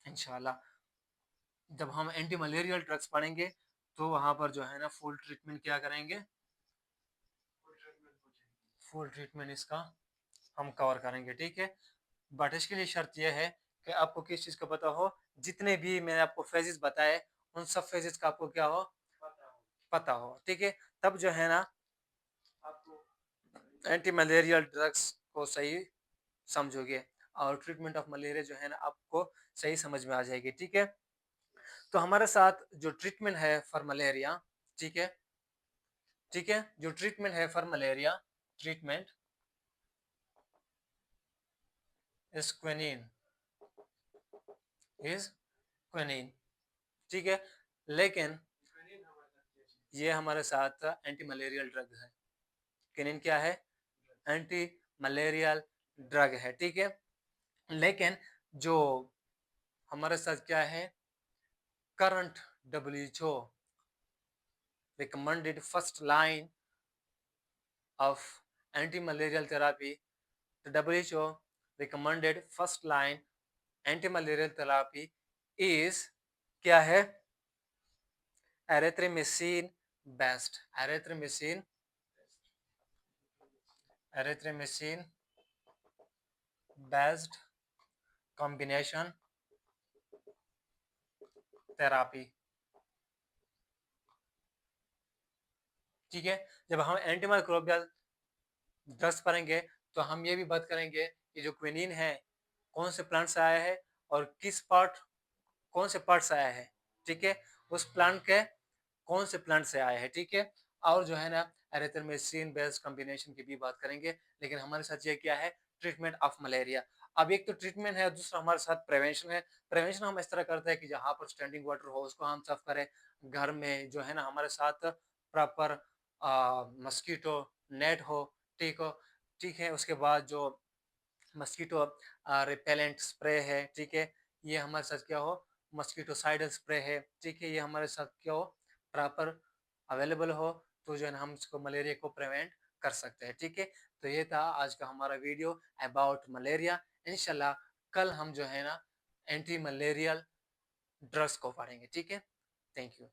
इंशाल्लाह जब हम एंटी मलेरियल ड्रग्स पढ़ेंगे तो वहां पर जो है ना फुल ट्रीटमेंट क्या करेंगे? फुल ट्रीटमेंट इसका हम कवर करेंगे। ठीक है, बट इसके लिए शर्त यह है कि आपको किस चीज़ का पता हो, जितने भी मैंने आपको फेजेस बताए उन सब फेजेस का आपको क्या हो? पता हो। ठीक है, तब जो है ना आपको एंटी मलेरियल ड्रग्स को सही समझोगे और ट्रीटमेंट ऑफ मलेरिया जो है ना आपको सही समझ में आ जाएगी। ठीक है, तो हमारे साथ जो ट्रीटमेंट है फॉर मलेरिया, ठीक है, ठीक है, जो ट्रीटमेंट है for malaria, treatment is quinine, is quinine. ठीक है, लेकिन ये हमारे साथ एंटी मलेरियल ड्रग है। क्विनिन क्या है? एंटी मलेरियल ड्रग है। ठीक है, लेकिन जो हमारे साथ क्या है, current WHO recommended first line of anti-malarial therapy, the WHO recommended first line anti-malarial therapy is क्या है? एरिथ्रोमिसिन बेस्ड, एरिथ्रोमिसिन, एरिथ्रोमिसिन बेस्ड कॉम्बिनेशन थेरापी। ठीक है, जब हम एंटीमाइक्रोबियल ड्रग्स पढ़ेंगे तो हम ये भी बात करेंगे कि जो क्विनिन है कौन से प्लांट से आया है और किस पार्ट, कौन से पार्ट से आया है। ठीक है, उस प्लांट के कौन से प्लांट से आया है। ठीक है, और जो है ना एरिथ्रोमिसिन बेस्ड कॉम्बिनेशन की भी बात करेंगे, लेकिन हमारे साथ ये क्या है? Treatment of malaria. अब एक तो ट्रीटमेंट है, दूसरा हमारे साथ प्रिवेंशन है। प्रिवेंशन हम इस तरह करते हैं कि जहाँ पर स्टैंडिंग वाटर हो उसको हम साफ करें, घर में जो है ना हमारे साथ प्रॉपर मस्कीटो नेट हो। ठीक हो, ठीक है, उसके बाद जो मस्कीटो रिपेलेंट स्प्रे है, ठीक है, ये हमारे साथ क्या हो, मस्कीटोसाइडल स्प्रे है, ठीक है, ये हमारे साथ क्या हो, प्रॉपर अवेलेबल हो, तो जो है ना हम इसको मलेरिया को प्रिवेंट कर सकते हैं, ठीक है। तो ये था आज का हमारा वीडियो अबाउट मलेरिया। इंशाल्लाह कल हम जो है ना एंटी मलेरियल ड्रग्स को पढ़ेंगे, ठीक है। Thank you.